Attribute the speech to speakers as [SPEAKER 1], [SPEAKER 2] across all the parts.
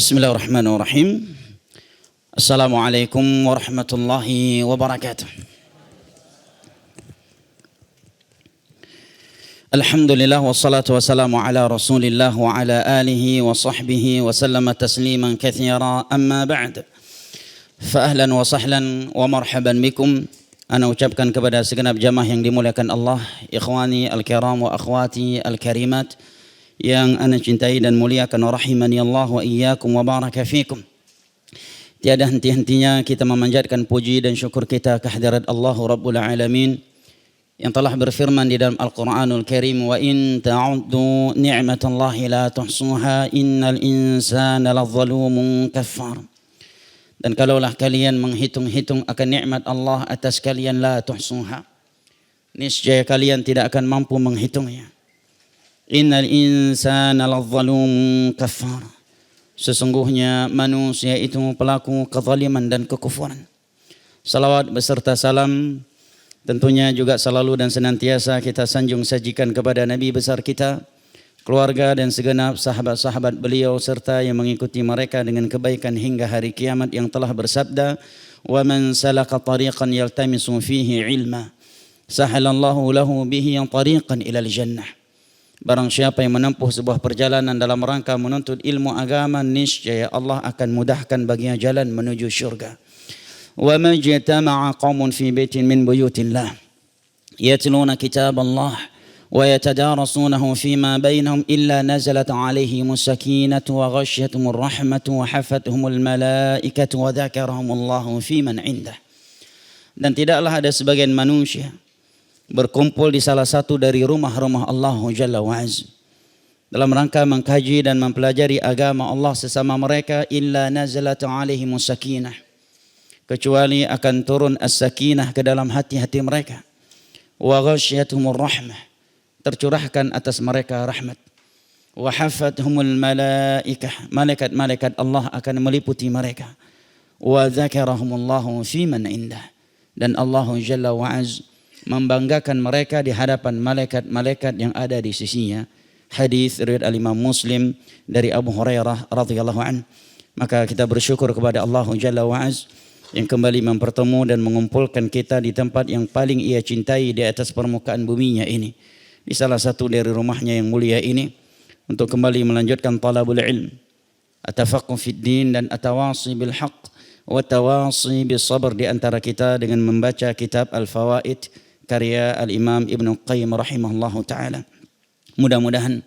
[SPEAKER 1] Bismillahirrahmanirrahim. Assalamualaikum warahmatullahi wabarakatuh. Alhamdulillah wassalatu wassalamu ala Rasulillah wa ala alihi wa sahbihi wa sallama tasliman katsira, amma ba'd. Fa ahlan wa sahlan wa marhaban bikum. Ana ucapkan kepada segenap jamaah yang dimuliakan Allah, ikhwani al-kiram wa akhwati al-karimat yang ana cintai dan muliakan, rahimani Allah wa iyyakum wa baraka fikum. Tiada henti-hentinya kita memanjatkan puji dan syukur kita kehadirat Allah Rabbul Alamin yang telah berfirman di dalam Al-Quranul Karim, wa in ta'uddu ni'matallahi la tuhsuha innal insana ladzalumun kafar. Dan kalaulah kalian menghitung-hitung akan nikmat Allah atas kalian, la tuhsuha, niscaya kalian tidak akan mampu menghitungnya. Innal insana ladzalumun kafar. Sesungguhnya manusia itu pelaku kezaliman dan kekufuran. Salawat beserta salam tentunya juga selalu dan senantiasa kita sanjung sajikan kepada Nabi besar kita, keluarga dan segenap sahabat-sahabat beliau serta yang mengikuti mereka dengan kebaikan hingga hari kiamat, yang telah bersabda, wa man salaka tariqan yaltamisu fihi ilma sahalallahu lahu bihi tariqan ilal jannah. Barang siapa yang menempuh sebuah perjalanan dalam rangka menuntut ilmu agama, niscaya Allah akan mudahkan baginya jalan menuju syurga. Wa ma jatama'a qaumun fi baitin min buyutillah yatluna kitaballah wa yatadarasunahu fima bainahum illa nazalat alaihimus sakinatu wa ghasyiyatuhumur rahmatu wa hafathumul malaikatu wa dzakarahumullahu fi man indah. Dan tidaklah ada sebagian manusia berkumpul di salah satu dari rumah-rumah Allah Jalla wa'az dalam rangka mengkaji dan mempelajari agama Allah sesama mereka, illa nazalat alaihimus sakinah, kecuali akan turun as-sakinah ke dalam hati-hati mereka, wa ghasyiyatuhumur rahmah, tercurahkan atas mereka rahmat, wa hafathumul malaikah, malaikat-malaikat Allah akan meliputi mereka, wa dzakarahumullahu fi man indah, dan Allah Jalla wa'az membanggakan mereka di hadapan malaikat-malaikat yang ada di sisinya. Hadis riwayat al-Imam Muslim dari Abu Hurairah radhiyallahu an. Maka kita bersyukur kepada Allah Jalla wa'az yang kembali mempertemu dan mengumpulkan kita di tempat yang paling ia cintai di atas permukaan buminya ini, di salah satu dari rumahnya yang mulia ini, untuk kembali melanjutkan talabul ilm, atafaqquh fid din, dan atawasi bil haqq wa tawasi bis sabr di antara kita dengan membaca kitab Al-Fawaid karya Al-Imam Ibnu Qayyim rahimahullahu ta'ala. Mudah-mudahan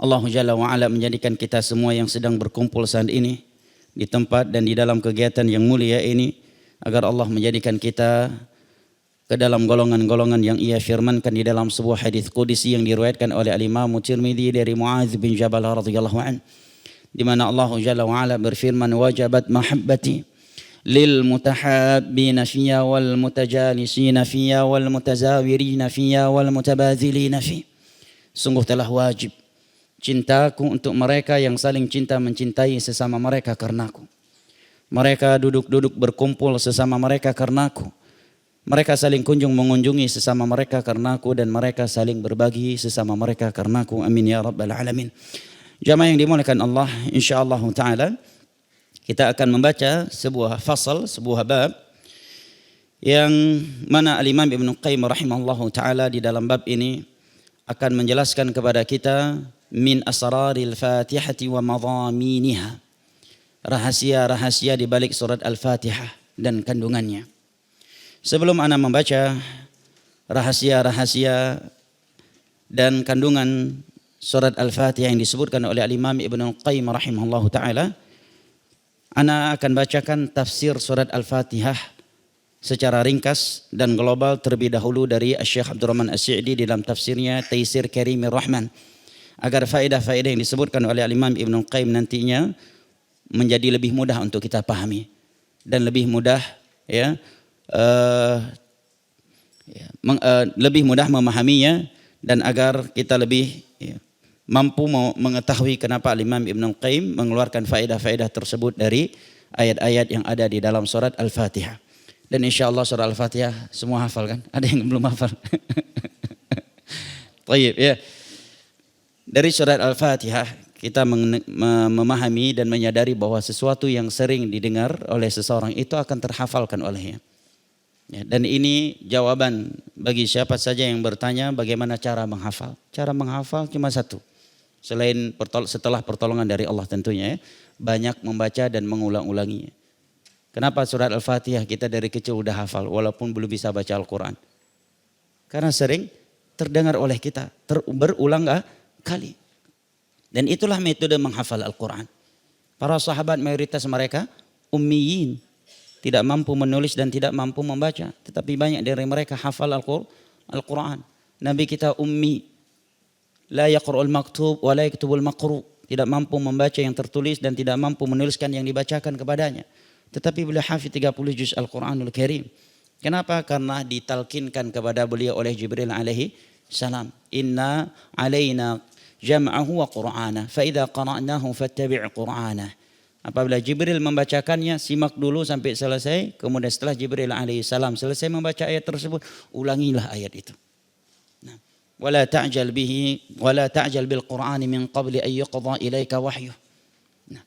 [SPEAKER 1] Allah Jalla wa'ala menjadikan kita semua yang sedang berkumpul saat ini di tempat dan di dalam kegiatan yang mulia ini, agar Allah menjadikan kita ke dalam golongan-golongan yang ia firmankan di dalam sebuah hadis qudsi yang diriwayatkan oleh Al-Imam Tirmidzi dari Muadz bin Jabal radhiyallahu an, di mana Allah Jalla wa'ala berfirman, wajabat mahabbati lil mutahabbina fiyya wal mutajalisina fiyya wal mutazawirina fiyya wal mutabadzilina fi. Sungguh telah wajib cintaku untuk mereka yang saling cinta mencintai sesama mereka karenaku. Mereka duduk-duduk berkumpul sesama mereka karenaku. Mereka saling kunjung mengunjungi sesama mereka karenaku, dan mereka saling berbagi sesama mereka karenaku. Amin ya rabbal alamin. Jamaah yang dimuliakan Allah, insyaallah taala kita akan membaca sebuah fasal, sebuah bab yang mana Al-Imam Ibnu Qayyim rahimahullahu ta'ala di dalam bab ini akan menjelaskan kepada kita min asraril Fatihati wa madhaminiha, rahasia-rahasia di balik surat Al-Fatihah dan kandungannya. Sebelum ana membaca rahasia-rahasia dan kandungan surat Al-Fatihah yang disebutkan oleh Al-Imam Ibnu Qayyim rahimahullahu ta'ala, ana akan bacakan tafsir surat Al-Fatihah secara ringkas dan global terlebih dahulu dari Syekh Abdurrahman As-Sa'di di dalam tafsirnya Taisir Karimir Rahman, agar faedah-faedah yang disebutkan oleh Al-Imam Ibnu Qayyim nantinya menjadi lebih mudah untuk kita pahami dan lebih mudah lebih mudah memahaminya, dan agar kita lebih mampu mengetahui kenapa Imam Ibnu Qayyim mengeluarkan faedah-faedah tersebut dari ayat-ayat yang ada di dalam surat Al-Fatihah. Dan insyaallah surat Al-Fatihah semua hafal kan? Ada yang belum hafal? Baik ya. Dari surat Al-Fatihah kita memahami dan menyadari bahwa sesuatu yang sering didengar oleh seseorang itu akan terhafalkan olehnya. Ya, dan ini jawaban bagi siapa saja yang bertanya bagaimana cara menghafal. Cara menghafal cuma satu. Setelah pertolongan dari Allah tentunya ya, banyak membaca dan mengulang-ulanginya. Kenapa surat Al-Fatihah kita dari kecil udah hafal walaupun belum bisa baca Al-Quran? Karena sering terdengar oleh kita, berulang kali. Dan itulah metode menghafal Al-Quran. Para sahabat mayoritas mereka ummiyin. Tidak mampu menulis dan tidak mampu membaca. Tetapi banyak dari mereka hafal Al-Quran. Nabi kita ummi. La yaqra'ul maktub wa la yaktubul maqru. Tidak mampu membaca yang tertulis dan tidak mampu menuliskan yang dibacakan kepadanya. Tetapi beliau hafid 30 juz Al-Quranul Karim. Kenapa? Karena ditalkinkan kepada beliau oleh Jibril alaihi salam. Inna alaina jam'ahu wa qur'ana fa idza qara'nahu fattabi' qur'ana. Apabila Jibril membacakannya, simak dulu sampai selesai, kemudian setelah Jibril alaihi salam selesai membaca ayat tersebut, ulangilah ayat itu. Nah, wala ta'jal bihi wala ta'jal bil qur'ani min qabli an yuqda ilaika wahyu. Nah,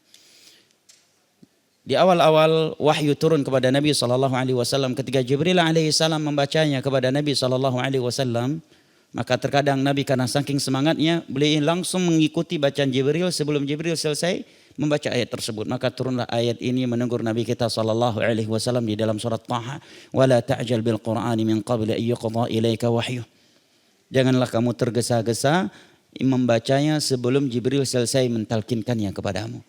[SPEAKER 1] di awal-awal wahyu turun kepada Nabi sallallahu alaihi wasallam, ketika Jibril alaihi salam membacanya kepada Nabi sallallahu alaihi wasallam, maka terkadang Nabi karena saking semangatnya beliau langsung mengikuti bacaan Jibril sebelum Jibril selesai membaca ayat tersebut. Maka turunlah ayat ini menegur Nabi kita sallallahu alaihi wasallam di dalam surat Taha, "Wala ta'jal bil Qur'ani min qabli an yuqda ilaika wahyu." Janganlah kamu tergesa-gesa membacanya sebelum Jibril selesai mentalkinkannya kepadamu.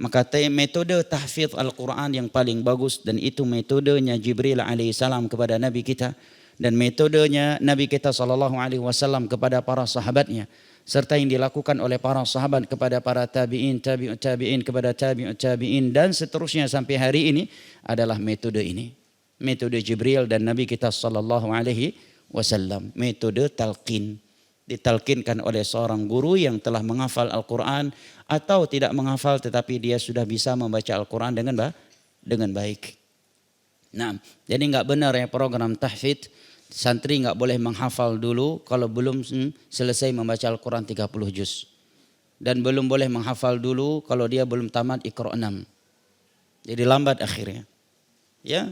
[SPEAKER 1] Maka metode tahfidz Al-Qur'an yang paling bagus dan itu metodenya Jibril alaihi salam kepada Nabi kita dan metodenya Nabi kita sallallahu alaihi wasallam kepada para sahabatnya, serta yang dilakukan oleh para sahabat kepada para tabi'in, tabi'ut tabi'in kepada tabi'ut tabi'in dan seterusnya sampai hari ini adalah metode ini. Metode Jibril dan Nabi kita sallallahu alaihi wasallam, metode talqin. Ditalkinkan oleh seorang guru yang telah menghafal Al-Quran atau tidak menghafal tetapi dia sudah bisa membaca Al-Quran dengan baik. Nah, jadi enggak benar ya program tahfidz. Santri enggak boleh menghafal dulu kalau belum selesai membaca Al-Quran 30 juz. Dan belum boleh menghafal dulu kalau dia belum tamat Iqra 6. Jadi lambat akhirnya. Ya.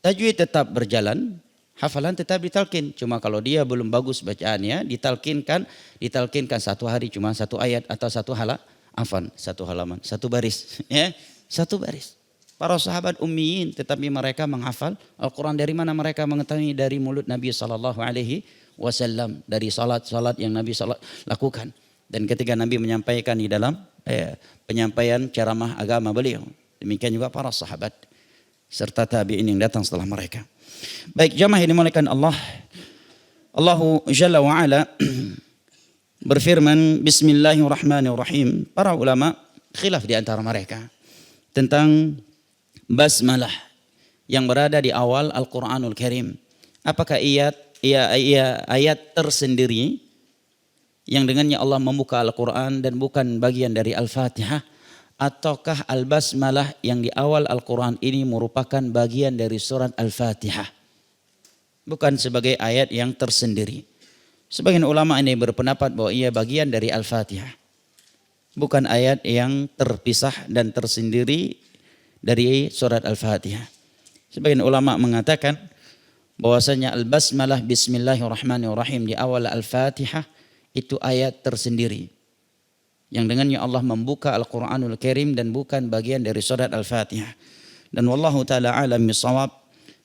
[SPEAKER 1] Tajwid tetap berjalan, hafalan tetap ditalkin. Cuma kalau dia belum bagus bacaannya, ditalkinkan satu hari cuma satu ayat atau satu halaman, satu baris. Ya, satu baris. Para sahabat ummiyin tetapi mereka menghafal Al-Quran. Dari mana mereka mengetahui? Dari mulut Nabi SAW. Dari salat yang Nabi lakukan. Dan ketika Nabi menyampaikan di dalam penyampaian ceramah agama beliau. Demikian juga para sahabat. Serta tabi'in yang datang setelah mereka. Baik jamaah yang dimuliakan Allah. Allahu Jalla wa'ala berfirman Bismillahirrahmanirrahim. Para ulama khilaf di antara mereka tentang basmalah yang berada di awal Al-Quranul Karim. Apakah ayat tersendiri yang dengannya Allah membuka Al-Quran dan bukan bagian dari Al-Fatihah, ataukah Al-Basmalah yang di awal Al-Quran ini merupakan bagian dari surat Al-Fatihah, bukan sebagai ayat yang tersendiri? Sebagian ulama ini berpendapat bahwa ia bagian dari Al-Fatihah, bukan ayat yang terpisah dan tersendiri dari surat Al-Fatihah. Sebagian ulama mengatakan bahwasanya Al-Basmalah Bismillahirrahmanirrahim di awal Al-Fatihah itu ayat tersendiri yang dengannya Allah membuka Al-Quranul Karim dan bukan bagian dari surat Al-Fatihah. Dan wallahu ta'ala alam bisawab,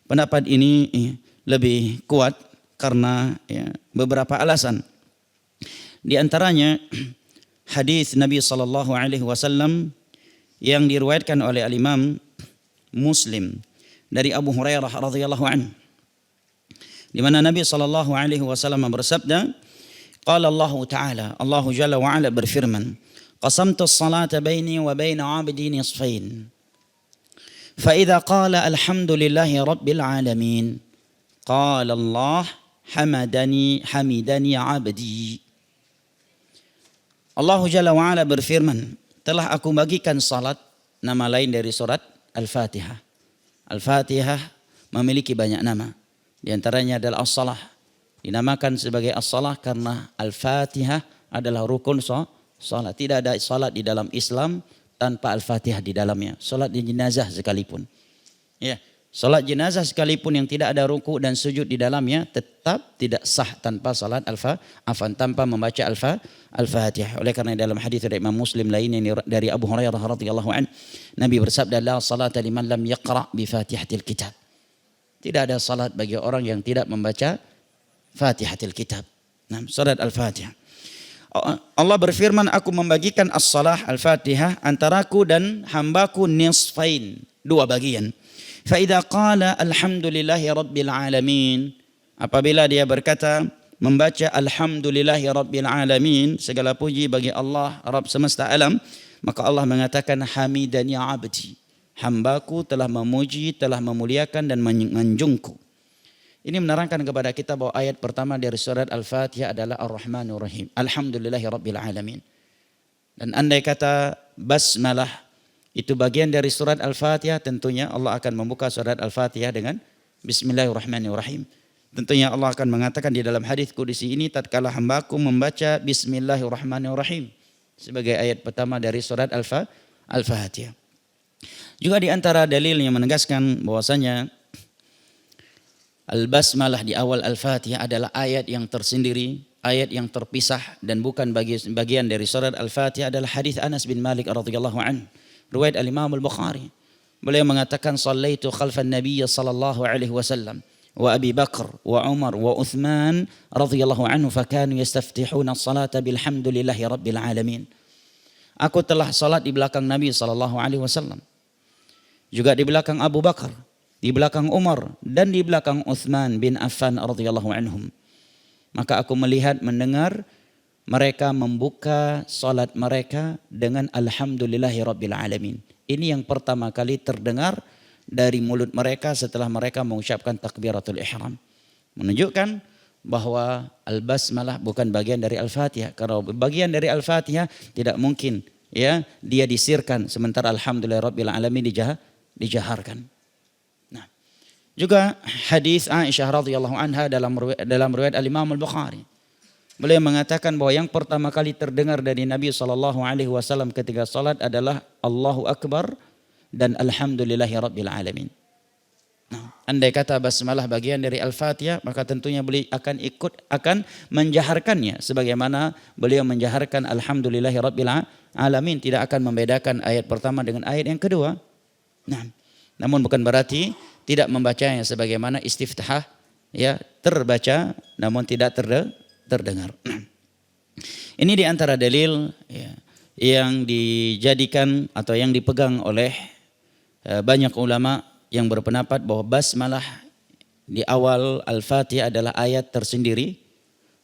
[SPEAKER 1] pendapat ini lebih kuat karena beberapa alasan. Di antaranya hadis Nabi sallallahu alaihi wasallam yang diriwayatkan oleh Al-Imam Muslim dari Abu Hurairah radhiyallahu anhu, di mana Nabi sallallahu alaihi wasallam bersabda, qala Allah Ta'ala, Allah Jalla wa Ala berfirman, qasamtu as-salata baini wa baina 'abdi nisfain, fa idza qala alhamdulillahi rabbil alamin, qala Allah hamidani 'abdi. Allah Jalla wa Ala berfirman, telah aku bagikan salat, nama lain dari surat Al-Fatihah. Al-Fatihah memiliki banyak nama. Di antaranya adalah As-Salah. Dinamakan sebagai As-Salah karena Al-Fatihah adalah rukun salat. Tidak ada salat di dalam Islam tanpa Al-Fatihah di dalamnya. Salat jenazah sekalipun. Ya, salat jenazah sekalipun yang tidak ada ruku dan sujud di dalamnya tetap tidak sah tanpa salat tanpa membaca Al-Fatihah. Oleh karena dalam hadis dari Imam Muslim lainnya dari Abu Hurairah radhiyallahu anhu, Nabi bersabda, la salata liman lam yaqra bi Fatihatil Kitab. Tidak ada salat bagi orang yang tidak membaca Fatihatil Kitab. Nah, salat Al-Fatihah. Allah berfirman, aku membagikan as-salah Al-Fatihah antaraku dan hambaku nisfain, dua bagian. Fa idza qala alhamdulillahi rabbil alamin, apabila dia berkata membaca alhamdulillahi rabbil alamin, segala puji bagi Allah Rabb semesta alam, maka Allah mengatakan hamidani abdi, hambaku telah memuji, telah memuliakan dan menjunjungku. Ini menerangkan kepada kita bahwa ayat pertama dari surat Al-Fatihah adalah Ar-Rahmanur Rahim. Alhamdulillahi Rabbil Alamin. Dan andai kata basmalah itu bagian dari surat Al-Fatihah, tentunya Allah akan membuka surat Al-Fatihah dengan Bismillahirrahmanirrahim. Tentunya Allah akan mengatakan di dalam hadis qudsi ini, tatkala hambaku membaca Bismillahirrahmanirrahim sebagai ayat pertama dari surat Al-Fatihah. Juga di antara dalil yang menegaskan bahwasanya Al-Basmalah di awal Al-Fatihah adalah ayat yang tersendiri, ayat yang terpisah dan bukan bagian dari surat Al-Fatihah adalah hadis Anas bin Malik radhiyallahu anhu, riwayat Al-Imam Al-Bukhari. Beliau mengatakan, "Shallaitu khalfan Nabiy sallallahu alaihi wasallam wa Abi Bakar wa Umar wa Uthman radhiyallahu anhu fakanu yastaftihuna as-salata bilhamdulillahi rabbil alamin." Aku telah salat di belakang Nabi sallallahu alaihi wasallam. Juga di belakang Abu Bakar, di belakang Umar dan di belakang Uthman bin Affan radhiyallahu anhum. Maka aku melihat, mendengar mereka membuka salat mereka dengan alhamdulillahi rabbil alamin. Ini yang pertama kali terdengar dari mulut mereka setelah mereka mengucapkan takbiratul ihram. Menunjukkan bahwa al-basmalah bukan bagian dari Al-Fatihah. Kalau bagian dari Al-Fatihah tidak mungkin ya dia disirkan, sementara alhamdulillahi rabbil alamin dijaharkan. Juga hadis Aisyah radhiyallahu anha dalam riwayat Al-Imam Al-Bukhari. Beliau mengatakan bahwa yang pertama kali terdengar dari Nabi SAW ketika salat adalah Allahu Akbar dan Alhamdulillahi Rabbil Alamin. Nah, andai kata basmalah bagian dari Al-Fatihah, maka tentunya beliau akan menjaharkannya sebagaimana beliau menjaharkan Alhamdulillahi Rabbil Alamin, tidak akan membedakan ayat pertama dengan ayat yang kedua. Nah, namun bukan berarti tidak membacanya sebagaimana istiftah ya terbaca namun tidak terdengar. Ini di antara dalil ya, yang dijadikan atau yang dipegang oleh banyak ulama yang berpendapat bahwa basmalah di awal Al-Fatihah adalah ayat tersendiri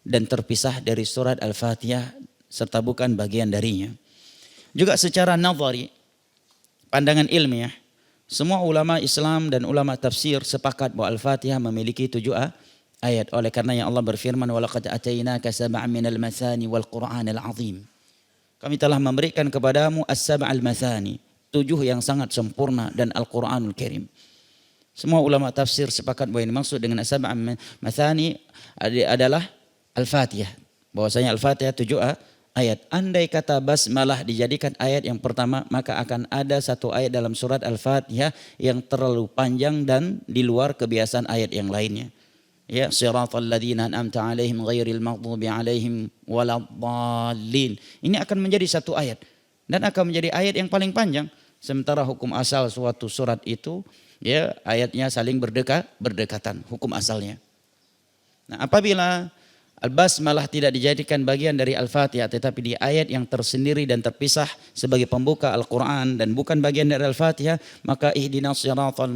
[SPEAKER 1] dan terpisah dari surat Al-Fatihah serta bukan bagian darinya. Juga secara nazari, pandangan ilmiah, semua ulama Islam dan ulama tafsir sepakat bahwa Al-Fatihah memiliki 7 ayat. Oleh karena yang Allah berfirman, "Walaqad atainaka sab'an minal mathani wal Qur'anil 'azim." Kami telah memberikan kepadamu as-sab'al mathani, 7 yang sangat sempurna dan Al-Qur'anul Karim. Semua ulama tafsir sepakat bahwa yang dimaksud dengan as-sab'al mathani adalah Al-Fatihah. Bahwasanya Al-Fatihah 7 ayat. Andai kata basmalah dijadikan ayat yang pertama, maka akan ada 1 ayat dalam surat Al-Fatihah yang terlalu panjang dan di luar kebiasaan ayat yang lainnya. Ya, siratal ladzina an'amta 'alaihim ghairil maghdubi 'alaihim waladdallin. Ini akan menjadi 1 ayat dan akan menjadi ayat yang paling panjang. Sementara hukum asal suatu surat itu ya ayatnya saling berdekatan, hukum asalnya. Nah, apabila Al-Basmalah tidak dijadikan bagian dari Al-Fatihah tetapi di ayat yang tersendiri dan terpisah sebagai pembuka Al-Quran dan bukan bagian dari Al-Fatihah, maka ihdinas siratal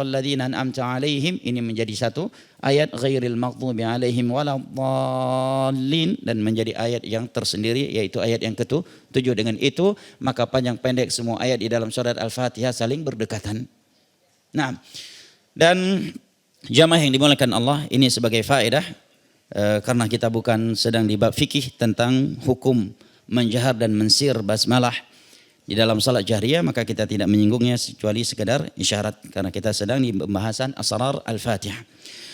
[SPEAKER 1] ladzina an'amta 'alaihim ini menjadi 1 ayat, ghairil maghdubi 'alaihim waladdallin dan menjadi ayat yang tersendiri yaitu ayat yang ke-7. Dengan itu maka panjang pendek semua ayat di dalam surat Al-Fatihah saling berdekatan. Nah, dan jamaah yang dimuliakan Allah, ini sebagai faedah karena kita bukan sedang di bab fikih tentang hukum menjahar dan mensir basmalah di dalam salat jahriyah, maka kita tidak menyinggungnya kecuali sekedar isyarat karena kita sedang di pembahasan asrar Al-Fatihah.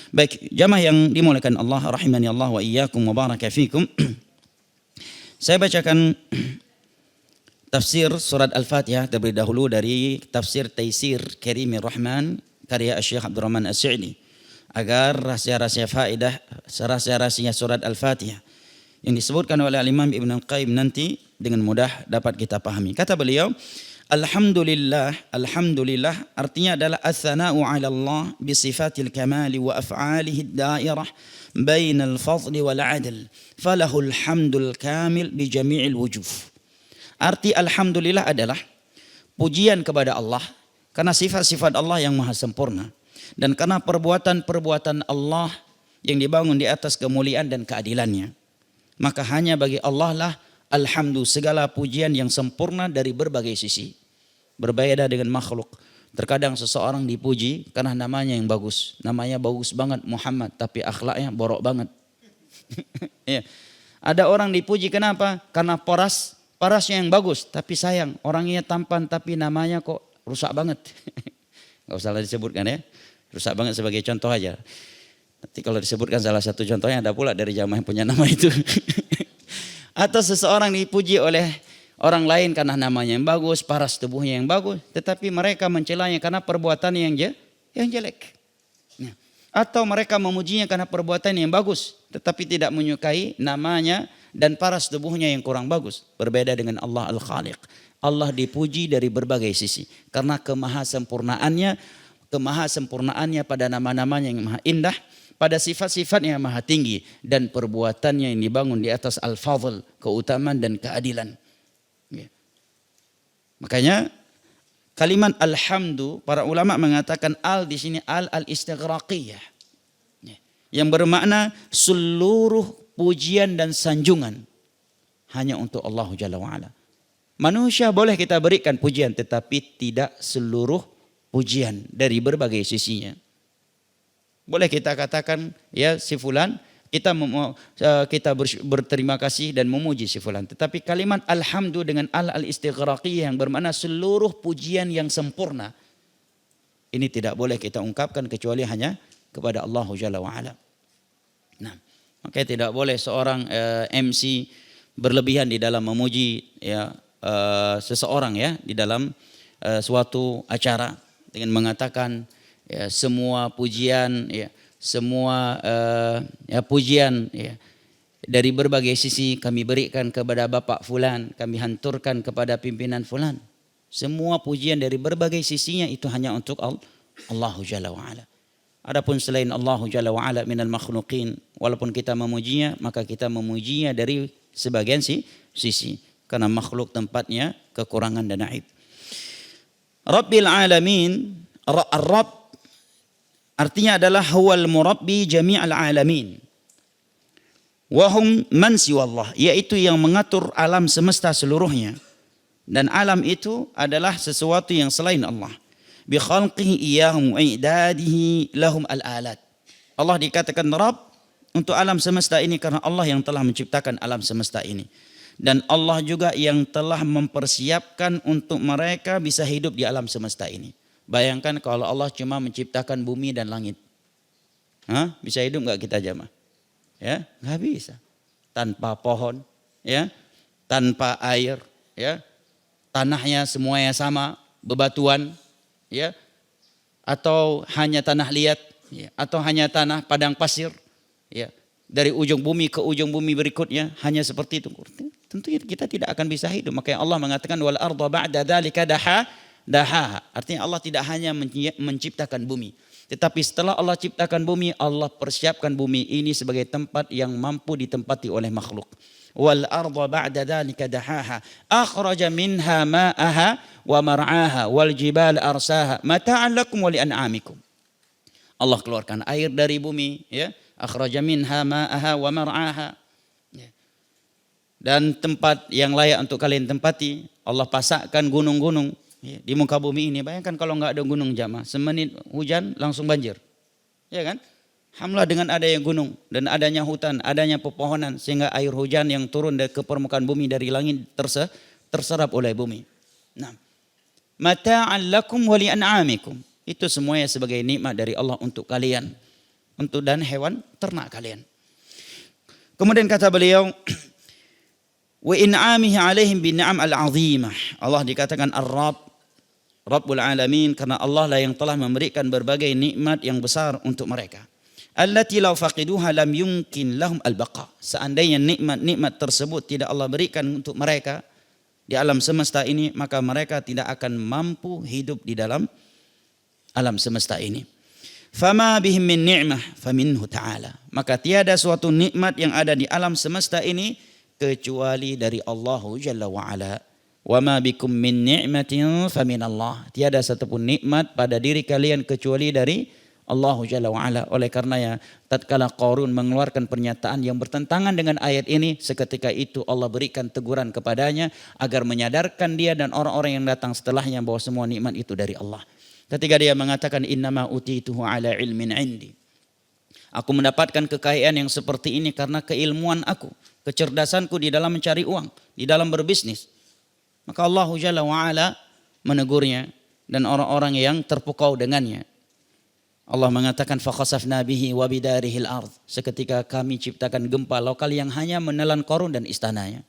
[SPEAKER 1] Baik, jamaah yang dimuliakan Allah rahimani Allah wa iyyakum wa baraka fikum. Saya bacakan tafsir surat Al-Fatihah terlebih dahulu dari tafsir Taisir Karimir Rahman karya Syekh Abdul Rahman As-Sa'di, agar rahasia-rahasia faedah, rahasia-rahasia surat Al-Fatihah yang disebutkan oleh Imam Ibn Al-Qayyim nanti dengan mudah dapat kita pahami. Kata beliau, Alhamdulillah, alhamdulillah artinya adalah as-sana'u 'ala Allah bi sifatil kamali wa af'alihi ad-da'irah bainal fadli wal 'adl falahul hamdul kamil bi jami'il wujuh. Arti alhamdulillah adalah pujian kepada Allah karena sifat-sifat Allah yang maha sempurna dan karena perbuatan-perbuatan Allah yang dibangun di atas kemuliaan dan keadilannya. Maka hanya bagi Allah lah alhamdulillah, segala pujian yang sempurna dari berbagai sisi. Berbeda dengan makhluk. Terkadang seseorang dipuji karena namanya yang bagus. Namanya bagus banget Muhammad, tapi akhlaknya borok banget. Ya. Ada orang dipuji kenapa? Karena parasnya yang bagus, tapi sayang. Orangnya tampan, tapi namanya kok rusak banget. Gak usah disebutkan ya. Rusak banget sebagai contoh aja. Nanti kalau disebutkan salah satu contohnya ada pula dari jamaah yang punya nama itu. Atau seseorang dipuji oleh orang lain karena namanya yang bagus, paras tubuhnya yang bagus, tetapi mereka mencelanya karena perbuatan yang jelek. Nah, atau mereka memujinya karena perbuatan yang bagus, tetapi tidak menyukai namanya dan paras tubuhnya yang kurang bagus. Berbeda dengan Allah Al-Khaliq. Allah dipuji dari berbagai sisi karena kemahasempurnaannya pada nama-namanya yang maha indah, pada sifat-sifatnya yang maha tinggi, dan perbuatannya yang dibangun di atas al-fadl, keutamaan dan keadilan. Ya. Makanya kalimat alhamdu, para ulama mengatakan al di sini al-istighraqiyah. Ya. Yang bermakna seluruh pujian dan sanjungan hanya untuk Allah Jalla wa'ala. Manusia boleh kita berikan pujian, tetapi tidak seluruh pujian dari berbagai sisinya. Boleh kita katakan ya si fulan, kita berterima kasih dan memuji si fulan. Tetapi kalimat alhamdu dengan al-istighraqiyah yang bermakna seluruh pujian yang sempurna, ini tidak boleh kita ungkapkan kecuali hanya kepada Allah Jalla wa'ala. Nah, makanya tidak boleh seorang MC berlebihan di dalam memuji ya seseorang ya di dalam suatu acara dengan mengatakan ya, semua pujian ya, semua pujian ya, dari berbagai sisi kami berikan kepada Bapak Fulan, kami hanturkan kepada pimpinan Fulan. Semua pujian dari berbagai sisinya itu hanya untuk Allah Jalla wa'ala. Adapun selain Allah Jalla wa'ala minal makhluqin, walaupun kita memujinya, maka kita memujinya dari sebagian sisi. Karena makhluk tempatnya kekurangan dan aib. Rabbil alamin, Ar-Rabb artinya adalah huwal murabbi jami'al alamin. Wahum man siwallah, yaitu yang mengatur alam semesta seluruhnya. Dan alam itu adalah sesuatu yang selain Allah. Bi khalqihi iyahum wa i'dadihi lahum al-alat. Allah dikatakan Rabb untuk alam semesta ini karena Allah yang telah menciptakan alam semesta ini. Dan Allah juga yang telah mempersiapkan untuk mereka bisa hidup di alam semesta ini. Bayangkan kalau Allah cuma menciptakan bumi dan langit. Bisa hidup enggak kita jamaah? Ya, enggak bisa. Tanpa pohon, ya, tanpa air, ya. Tanahnya semuanya sama, bebatuan, ya. Atau hanya tanah liat, ya, atau hanya tanah padang pasir, ya. Dari ujung bumi ke ujung bumi berikutnya hanya seperti itu. Tentu kita tidak akan bisa hidup. Makanya Allah mengatakan wal arda ba'da dzalika dahaha. Artinya Allah tidak hanya menciptakan bumi, tetapi setelah Allah ciptakan bumi, Allah persiapkan bumi ini sebagai tempat yang mampu ditempati oleh makhluk. Wal arda ba'da dzalika dahaha akhraja minha ma'aha wa mar'aha wal jibal arsaha mata'an lakum wa li'an'amikum. Allah keluarkan air dari bumi, ya. Akhraja minha ma'aha wa mar'aha. Dan tempat yang layak untuk kalian tempati, Allah pasakkan gunung-gunung di muka bumi ini. Bayangkan kalau enggak ada gunung jamaah, semenit hujan langsung banjir. Ya kan? Alhamdulillah dengan adanya gunung dan adanya hutan, adanya pepohonan, sehingga air hujan yang turun ke permukaan bumi dari langit terserap oleh bumi. Nah, mata'an lakum wa li'an'amikum. Itu semuanya sebagai nikmat dari Allah untuk kalian, dan hewan ternak kalian. Kemudian kata beliau, wa in'amihi alaihim bin ni'am al-'azimah. Allah dikatakan Ar-Rabb, Rabbul Alamin, karena Allah lah yang telah memberikan berbagai nikmat yang besar untuk mereka. Allati law faqiduha lam yumkin lahum al-baqa. Seandainya nikmat-nikmat tersebut tidak Allah berikan untuk mereka di alam semesta ini, maka mereka tidak akan mampu hidup di dalam alam semesta ini. Fama bihim min ni'mah faminhu ta'ala. Maka tiada suatu nikmat yang ada di alam semesta ini kecuali dari Allah Jalla wa Ala. Wa ma bikum min ni'matin faminallah. Tiada satupun nikmat pada diri kalian kecuali dari Allah Jalla wa Ala. Oleh karenanya tatkala Qarun mengeluarkan pernyataan yang bertentangan dengan ayat ini, seketika itu Allah berikan teguran kepadanya agar menyadarkan dia dan orang-orang yang datang setelahnya bahwa semua nikmat itu dari Allah. Ketika dia mengatakan innama utituhu ala ilmin indi. Aku mendapatkan kekayaan yang seperti ini karena keilmuan aku, kecerdasanku di dalam mencari uang, di dalam berbisnis. Maka Allah Jalla wa Ala menegurnya dan orang-orang yang terpukau dengannya. Allah mengatakan fakhasafna bihi wa bidarihil ardh. Seketika kami ciptakan gempa lokal yang hanya menelan Qarun dan istananya.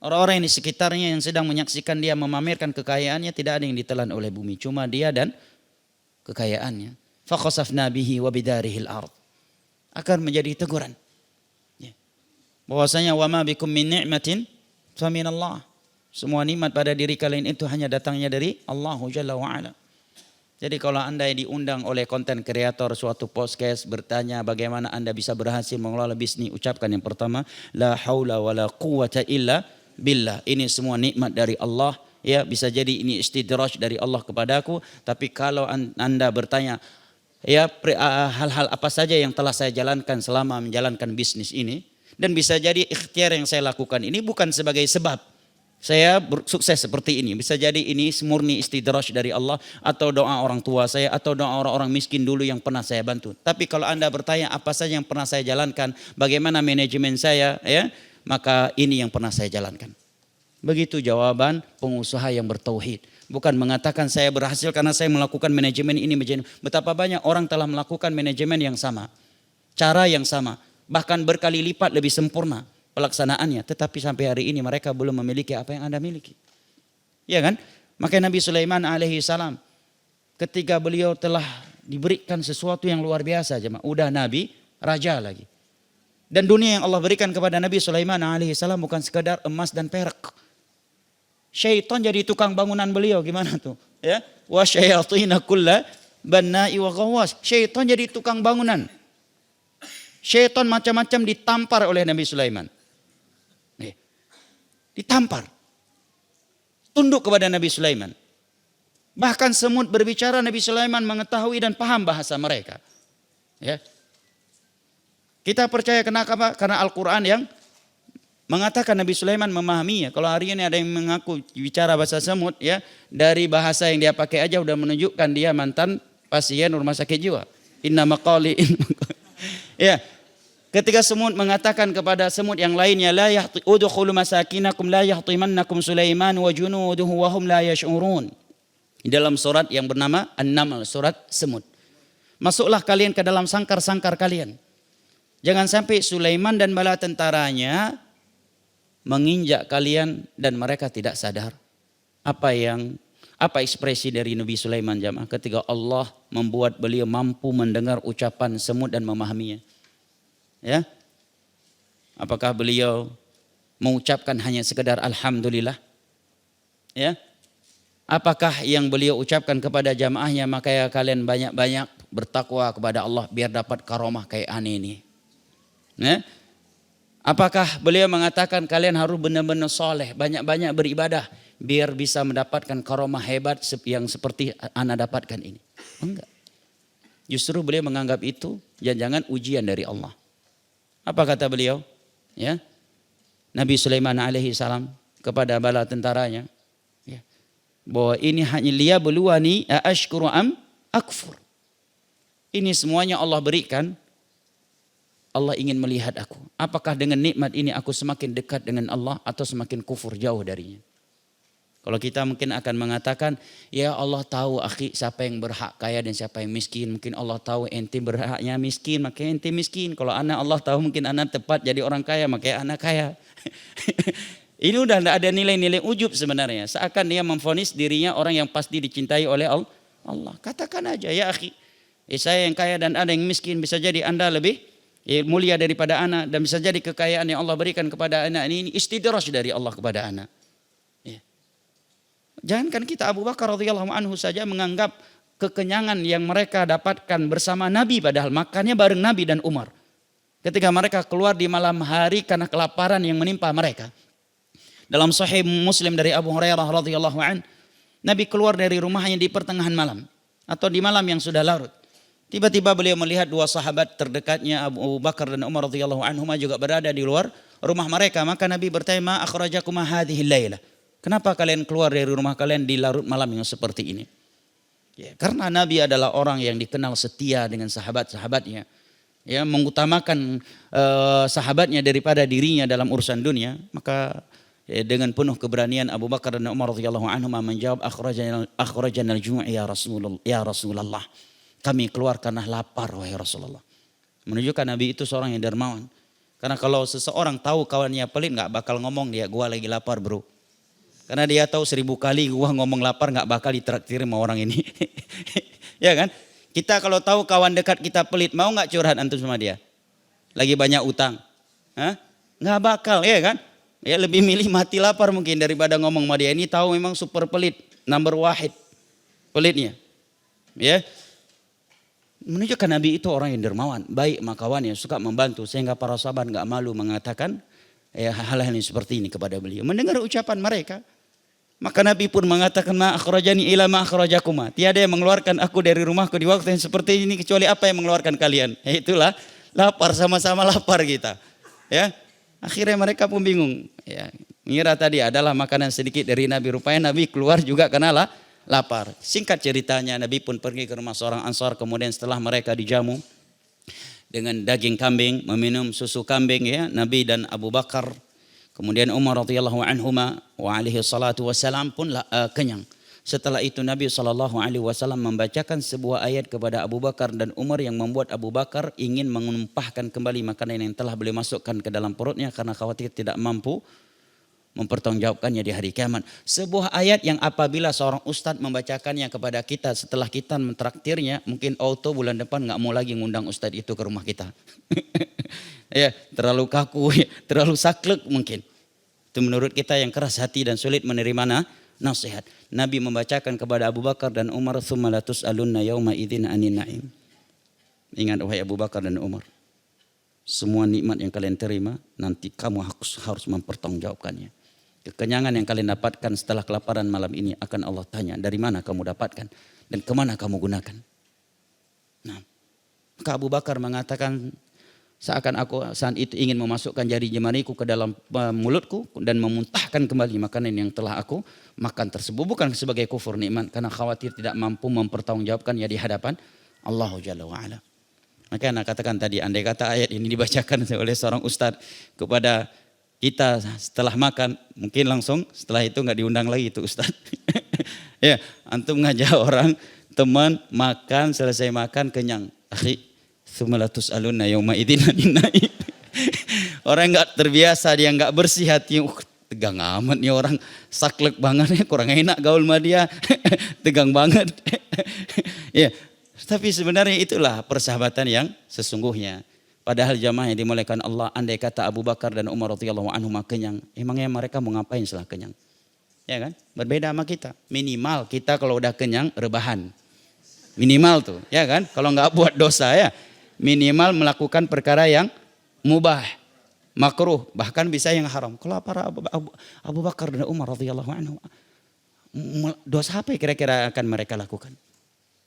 [SPEAKER 1] Orang-orang yang di sekitarnya yang sedang menyaksikan dia memamerkan kekayaannya, tidak ada yang ditelan oleh bumi, cuma dia dan kekayaannya. Fakhasafna bihi wa bidarihil ardh. Akan menjadi teguran. Bahwasanya wa ma bikum min ni'matin fa minallah. Semua nikmat pada diri kalian itu hanya datangnya dari Allah Jalla wa Ala. Jadi kalau Anda diundang oleh konten kreator suatu podcast bertanya bagaimana Anda bisa berhasil mengelola bisnis, ucapkan yang pertama, la haula wala quwata illa billah. Ini semua nikmat dari Allah. Ya, bisa jadi ini istidraj dari Allah kepadaku. Tapi kalau Anda bertanya, ya hal-hal apa saja yang telah saya jalankan selama menjalankan bisnis ini, dan bisa jadi ikhtiar yang saya lakukan ini bukan sebagai sebab saya sukses seperti ini. Bisa jadi ini murni istidraj dari Allah, atau doa orang tua saya, atau doa orang-orang miskin dulu yang pernah saya bantu. Tapi kalau Anda bertanya apa saja yang pernah saya jalankan, bagaimana manajemen saya, ya, maka ini yang pernah saya jalankan. Begitu jawaban pengusaha yang bertauhid. Bukan mengatakan saya berhasil karena saya melakukan manajemen ini. Betapa banyak orang telah melakukan manajemen yang sama, cara yang sama, bahkan berkali lipat lebih sempurna pelaksanaannya, tetapi sampai hari ini mereka belum memiliki apa yang Anda miliki. Ya kan? Makanya Nabi Sulaiman alaihi salam ketika beliau telah diberikan sesuatu yang luar biasa, jemaah, udah nabi, raja lagi. Dan dunia yang Allah berikan kepada Nabi Sulaiman alaihi salam bukan sekadar emas dan perak. Syaitan jadi tukang bangunan beliau, gimana tuh? Ya, wa syayatina kulla banna'i wa ghawwas. Syaitan jadi tukang bangunan. Syaitan macam-macam ditampar oleh Nabi Sulaiman. Ditampar. Tunduk kepada Nabi Sulaiman. Bahkan semut berbicara, Nabi Sulaiman mengetahui dan paham bahasa mereka. Ya. Kita percaya kenapa? Karena Al-Quran yang mengatakan Nabi Sulaiman memahaminya. Kalau hari ini ada yang mengaku bicara bahasa semut, ya, dari bahasa yang dia pakai aja udah menunjukkan dia mantan pasien rumah sakit jiwa. Inna maqali. Ya. Ketika semut mengatakan kepada semut yang lainnya, la udkhulu masakinakum la yahtimannakum Sulaiman wa junuduhu wa hum la yash'urun. Di dalam surat yang bernama An-Naml, surat semut. Masuklah kalian ke dalam sangkar-sangkar kalian. Jangan sampai Sulaiman dan bala tentaranya menginjak kalian dan mereka tidak sadar. Apa ekspresi dari Nabi Sulaiman, jamaah, ketika Allah membuat beliau mampu mendengar ucapan semut dan memahaminya. Ya, apakah beliau mengucapkan hanya sekedar alhamdulillah? Ya, apakah yang beliau ucapkan kepada jamaahnya, makanya kalian banyak-banyak bertakwa kepada Allah biar dapat karomah kayak aneh ini? Ya, apakah beliau mengatakan kalian harus benar-benar soleh, banyak-banyak beribadah biar bisa mendapatkan karomah hebat yang seperti ana dapatkan ini? Enggak. Justru beliau menganggap itu jangan-jangan ujian dari Allah. Apa kata beliau? Ya, Nabi Sulaiman alaihi salam kepada bala tentaranya, ya, bahwa ini hanya liyabluwani aashkuru am akfur. Ini semuanya Allah berikan. Allah ingin melihat aku. Apakah dengan nikmat ini aku semakin dekat dengan Allah atau semakin kufur jauh darinya? Kalau kita mungkin akan mengatakan, ya Allah tahu akhi siapa yang berhak kaya dan siapa yang miskin. Mungkin Allah tahu ente berhaknya miskin, makanya ente miskin. Kalau anak Allah tahu mungkin anak tepat jadi orang kaya, makanya anak kaya. Ini udah tidak ada nilai-nilai ujub sebenarnya. Seakan dia memvonis dirinya orang yang pasti dicintai oleh Allah. Katakan aja, ya akhi, saya yang kaya dan ada yang miskin, bisa jadi anda lebih mulia daripada anak. Dan bisa jadi kekayaan yang Allah berikan kepada anak ini istidraj dari Allah kepada anak. Jangankan kita, Abu Bakar radhiyallahu anhu saja menganggap kekenyangan yang mereka dapatkan bersama Nabi, padahal makannya bareng Nabi dan Umar. Ketika mereka keluar di malam hari karena kelaparan yang menimpa mereka. Dalam Sahih Muslim dari Abu Hurairah radhiyallahu anhu, Nabi keluar dari rumahnya di pertengahan malam atau di malam yang sudah larut. Tiba-tiba beliau melihat dua sahabat terdekatnya, Abu Bakar dan Umar radhiyallahu anhuma, juga berada di luar rumah mereka. Maka Nabi bertanya, "Ma akhrajakuma hadhihi lailah?" Kenapa kalian keluar dari rumah kalian di larut malam yang seperti ini? Ya, karena Nabi adalah orang yang dikenal setia dengan sahabat-sahabatnya. Ya, mengutamakan sahabatnya daripada dirinya dalam urusan dunia. Maka dengan penuh keberanian Abu Bakar dan Umar radhiyallahu anhum menjawab, akhrajanal ju' ya Rasulullah. Kami keluar karena lapar wahai Rasulullah. Menunjukkan Nabi itu seorang yang dermawan. Karena kalau seseorang tahu kawannya pelit, nggak bakal ngomong dia, gua lagi lapar bro. Karena dia tahu 1000 kali gua ngomong lapar nggak bakal ditraktir sama orang ini. Ya kan? Kita kalau tahu kawan dekat kita pelit, mau nggak curhat antum sama dia? Lagi banyak utang. Hah? Nggak bakal, ya kan? Ya lebih milih mati lapar mungkin daripada ngomong sama dia. Ini tahu memang super pelit, number wahid pelitnya. Ya. Menunjukkan Nabi itu orang yang dermawan, baik sama kawannya, suka membantu, sehingga para sahabat nggak malu mengatakan hal-hal yang seperti ini kepada beliau. Mendengar ucapan mereka, maka Nabi pun mengatakan, ma akhrajani ila ma akhrajakuma. Tiada yang mengeluarkan aku dari rumahku di waktu yang seperti ini kecuali apa yang mengeluarkan kalian. Itulah lapar, sama-sama lapar kita. Ya, akhirnya mereka pun bingung. Ya, mengira tadi adalah makanan sedikit dari Nabi. Rupanya Nabi keluar juga karena lapar. Singkat ceritanya, Nabi pun pergi ke rumah seorang Ansar. Kemudian setelah mereka dijamu dengan daging kambing, meminum susu kambing, ya, Nabi dan Abu Bakar, kemudian Umar radhiyallahu anhuma wa alaihi salatu wassalam pun kenyang. Setelah itu Nabi SAW membacakan sebuah ayat kepada Abu Bakar dan Umar yang membuat Abu Bakar ingin menumpahkan kembali makanan yang telah beliau masukkan ke dalam perutnya karena khawatir tidak mampu mempertanggungjawabkannya di hari kiamat. Sebuah ayat yang apabila seorang ustadz membacakannya kepada kita setelah kita mentraktirnya, mungkin auto bulan depan nggak mau lagi ngundang ustadz itu ke rumah kita. Ya, terlalu kaku, terlalu saklek mungkin. Itu menurut kita yang keras hati dan sulit menerima nasihat. Nabi membacakan kepada Abu Bakar dan Umar, "Tsumma la tus'alunna yauma idzin 'anin na'im." Ingat wahai Abu Bakar dan Umar, semua nikmat yang kalian terima nanti kamu harus mempertanggungjawabkannya. Kekenyangan yang kalian dapatkan setelah kelaparan malam ini akan Allah tanya, dari mana kamu dapatkan dan kemana kamu gunakan. Nah, maka Abu Bakar mengatakan, seakan aku saat itu ingin memasukkan jari jemariku ke dalam mulutku dan memuntahkan kembali makanan yang telah aku makan tersebut. Bukan sebagai kufur nikmat, karena khawatir tidak mampu mempertanggungjawabkannya di hadapan Allah Jalla wa'ala. Maka anak katakan tadi, andai kata ayat ini dibacakan oleh seorang ustadz kepada kita setelah makan, mungkin langsung setelah itu nggak diundang lagi itu ustadz. Ya, antum ngajak orang, teman makan, selesai makan kenyang. Akhi, tsumma la tus'alunna yauma idzin 'anin na'im. Orang nggak terbiasa, dia nggak bersih hati. Tegang amat nih orang, saklek banget ya, kurang enak gaul sama dia. Tegang banget. Ya, tapi sebenarnya itulah persahabatan yang sesungguhnya. Padahal jamaah yang dimuliakan Allah, andai kata Abu Bakar dan Umar radhiyallahu anhum kenyang, emangnya mereka mau ngapain setelah kenyang? Ya kan? Berbeda sama kita. Minimal kita kalau udah kenyang rebahan. Minimal tuh, ya kan? Kalau nggak buat dosa ya, minimal melakukan perkara yang mubah, makruh, bahkan bisa yang haram. Kalau para Abu Bakar dan Umar radhiyallahu anhum, dosa apa kira-kira akan mereka lakukan?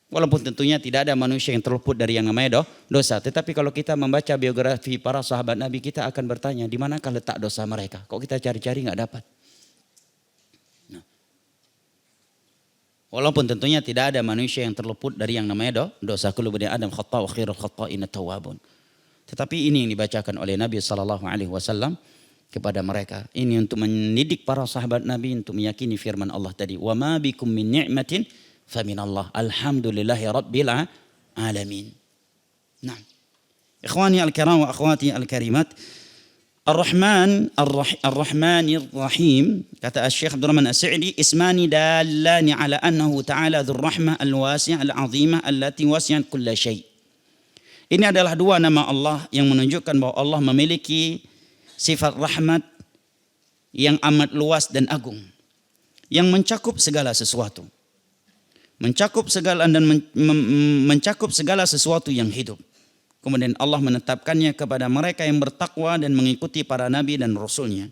[SPEAKER 1] Walaupun tentunya tidak ada manusia yang terluput dari yang namanya dosa. Tetapi kalau kita membaca biografi para sahabat Nabi, kita akan bertanya, di manakah letak dosa mereka? Kok kita cari-cari nggak dapat? Nah. Walaupun tentunya tidak ada manusia yang terluput dari yang namanya dosa. Kullu bani Adam khata' wa khairul khata'ina tawwabun. Tetapi ini yang dibacakan oleh Nabi SAW kepada mereka. Ini untuk mendidik para sahabat Nabi untuk meyakini firman Allah tadi. Wa ma bikum min ni'matin faminallah. Alhamdulillahi rabbil alamin. Nah, ikhwani al-kiram wa akhwati al-karimat, Ar-Rahmanir Rahim, kata Syekh Abdurrahman As-Sa'di, ismani dallani ala annahu ta'ala dzur rahmah al-wasi'ah al-'azimah allati wasi'at kulla syai'. Ini adalah dua nama Allah yang menunjukkan bahwa Allah memiliki sifat rahmat yang amat luas dan agung, yang mencakup segala sesuatu. Mencakup segala dan mencakup segala sesuatu yang hidup. Kemudian Allah menetapkannya kepada mereka yang bertakwa dan mengikuti para nabi dan rasulnya.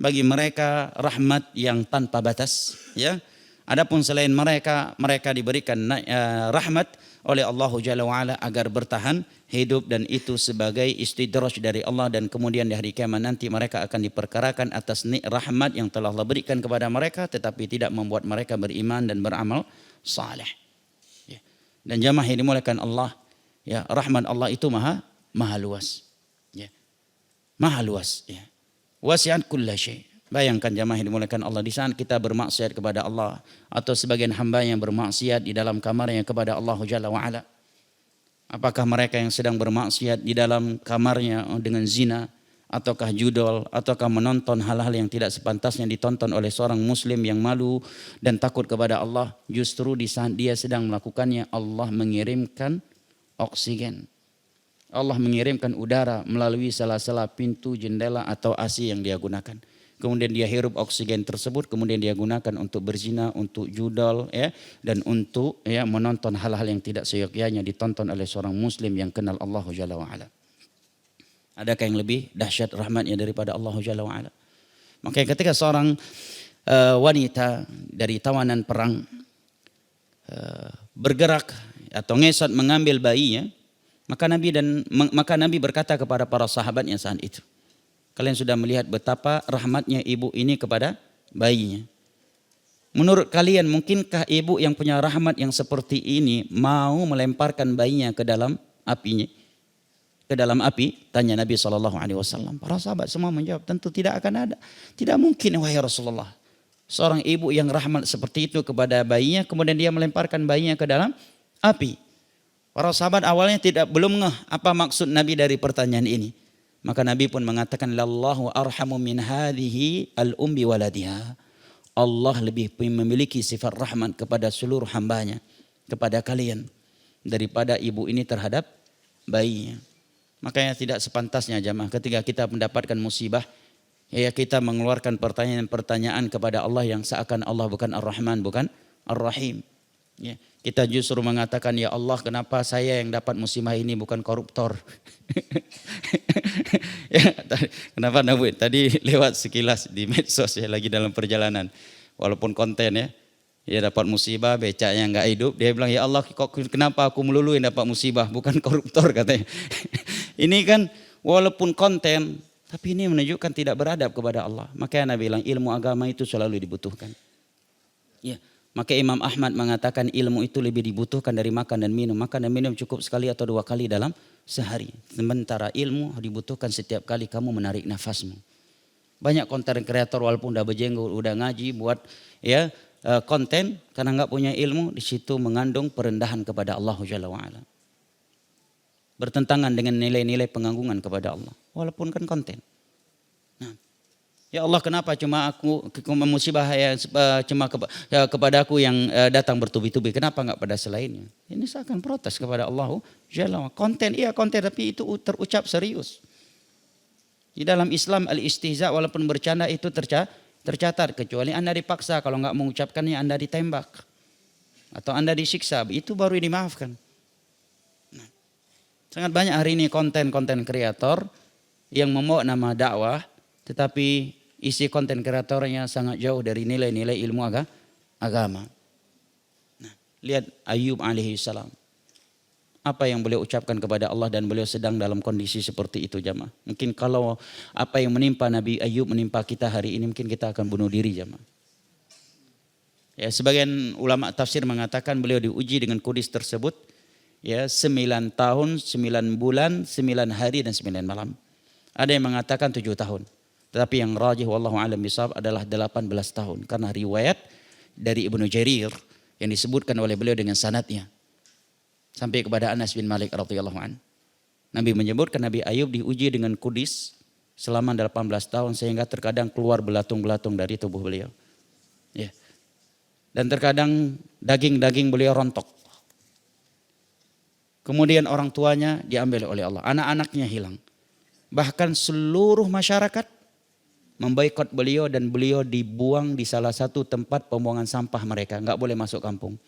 [SPEAKER 1] Bagi mereka rahmat yang tanpa batas, ya. Adapun selain mereka, mereka diberikan rahmat oleh Allah Jalla wa'ala agar bertahan hidup, dan itu sebagai istidraj dari Allah, dan kemudian di hari kiamat nanti mereka akan diperkarakan atas rahmat yang telah Allah berikan kepada mereka, tetapi tidak membuat mereka beriman dan beramal saleh. Ya. Dan jamaah yang dimuliakan Allah, ya, rahmat Allah itu maha luas. Ya. Maha luas, ya. Wasi'at kulla syai'. Bayangkan jamaah yang dimuliakan Allah, di saat kita bermaksiat kepada Allah atau sebagian hamba yang bermaksiat di dalam kamarnya kepada Allah Jalla wa'ala. Apakah mereka yang sedang bermaksiat di dalam kamarnya dengan zina, ataukah judol, ataukah menonton hal-hal yang tidak sepantasnya ditonton oleh seorang muslim yang malu dan takut kepada Allah, justru di saat dia sedang melakukannya Allah mengirimkan oksigen. Allah mengirimkan udara melalui sela-sela pintu, jendela atau AC yang dia gunakan. Kemudian dia hirup oksigen tersebut, kemudian dia gunakan untuk berzina, untuk judol, ya, dan untuk, ya, menonton hal-hal yang tidak seyogyanya ditonton oleh seorang muslim yang kenal Allah Jalla wa'ala. Adakah yang lebih dahsyat rahmatnya daripada Allah Jalla wa'ala? Makanya ketika seorang wanita dari tawanan perang bergerak atau ngesot mengambil bayinya, maka Nabi berkata kepada para sahabatnya saat itu, kalian sudah melihat betapa rahmatnya ibu ini kepada bayinya. Menurut kalian, mungkinkah ibu yang punya rahmat yang seperti ini mau melemparkan bayinya ke dalam apinya? Ke dalam api? Tanya Nabi SAW. Para sahabat semua menjawab, tentu tidak akan ada. Tidak mungkin, wahai Rasulullah. Seorang ibu yang rahmat seperti itu kepada bayinya, kemudian dia melemparkan bayinya ke dalam api. Para sahabat awalnya belum ngeh apa maksud Nabi dari pertanyaan ini. Maka Nabi pun mengatakan, lallahu arhamu min hadhihi al-ummi waladiha. Allah lebih memiliki sifat rahmat kepada seluruh hambanya, kepada kalian, daripada ibu ini terhadap bayinya. Makanya tidak sepantasnya jamaah ketika kita mendapatkan musibah, ya, kita mengeluarkan pertanyaan-pertanyaan kepada Allah yang seakan Allah bukan Ar-Rahman, bukan Ar-Rahim. Ya, kita justru mengatakan, ya Allah, kenapa saya yang dapat musibah ini bukan koruptor? Ya, kenapa Nabi tadi lewat sekilas di medsos, ya, lagi dalam perjalanan, walaupun konten, ya dapat musibah, becaknya nggak hidup, dia bilang, ya Allah, kenapa aku melulu yang dapat musibah, bukan koruptor, katanya. Ini kan walaupun konten, tapi ini menunjukkan tidak beradab kepada Allah. Makanya Nabi bilang ilmu agama itu selalu dibutuhkan. Ya. Maka Imam Ahmad mengatakan ilmu itu lebih dibutuhkan dari makan dan minum. Makan dan minum cukup sekali atau 2 kali dalam sehari. Sementara ilmu dibutuhkan setiap kali kamu menarik nafasmu. Banyak konten kreator walaupun udah berjenggot, udah ngaji, buat, ya, konten karena nggak punya ilmu, di situ mengandung perendahan kepada Allah Jalla wa'ala. Bertentangan dengan nilai-nilai penganggungan kepada Allah. Walaupun kan konten. Ya Allah, kenapa cuma aku musibah cuma kepada aku yang datang bertubi-tubi, kenapa enggak pada selainnya? Ini seakan protes kepada Allah Jalla wa'ala. Konten, iya konten, tapi itu terucap serius. Di dalam Islam al-istihza walaupun bercanda itu tercatat, kecuali Anda dipaksa, kalau enggak mengucapkannya Anda ditembak atau Anda disiksa, itu baru dimaafkan. Nah, sangat banyak hari ini konten-konten kreator yang membawa nama dakwah, tetapi isi konten kreatornya sangat jauh dari nilai-nilai ilmu agama. Nah, lihat Ayub alaihi salam. Apa yang beliau ucapkan kepada Allah, dan beliau sedang dalam kondisi seperti itu jamaah. Mungkin kalau apa yang menimpa Nabi Ayub menimpa kita hari ini, mungkin kita akan bunuh diri jamaah. Ya, sebagian ulama tafsir mengatakan beliau diuji dengan kudis tersebut, ya, 9 tahun, 9 bulan, 9 hari dan 9 malam. Ada yang mengatakan 7 tahun. Tetapi yang rajih wallahu a'lam bishawab adalah 18 tahun. Karena riwayat dari Ibnu Jarir yang disebutkan oleh beliau dengan sanadnya. Sampai kepada Anas bin Malik radhiyallahu anhu. Nabi menyebutkan Nabi Ayub diuji dengan kudis selama 18 tahun sehingga terkadang keluar belatung-belatung dari tubuh beliau. Ya. Dan terkadang daging-daging beliau rontok. Kemudian orang tuanya diambil oleh Allah, anak-anaknya hilang. Bahkan seluruh masyarakat memboikot beliau dan beliau dibuang di salah satu tempat pembuangan sampah mereka. Enggak boleh masuk kampung.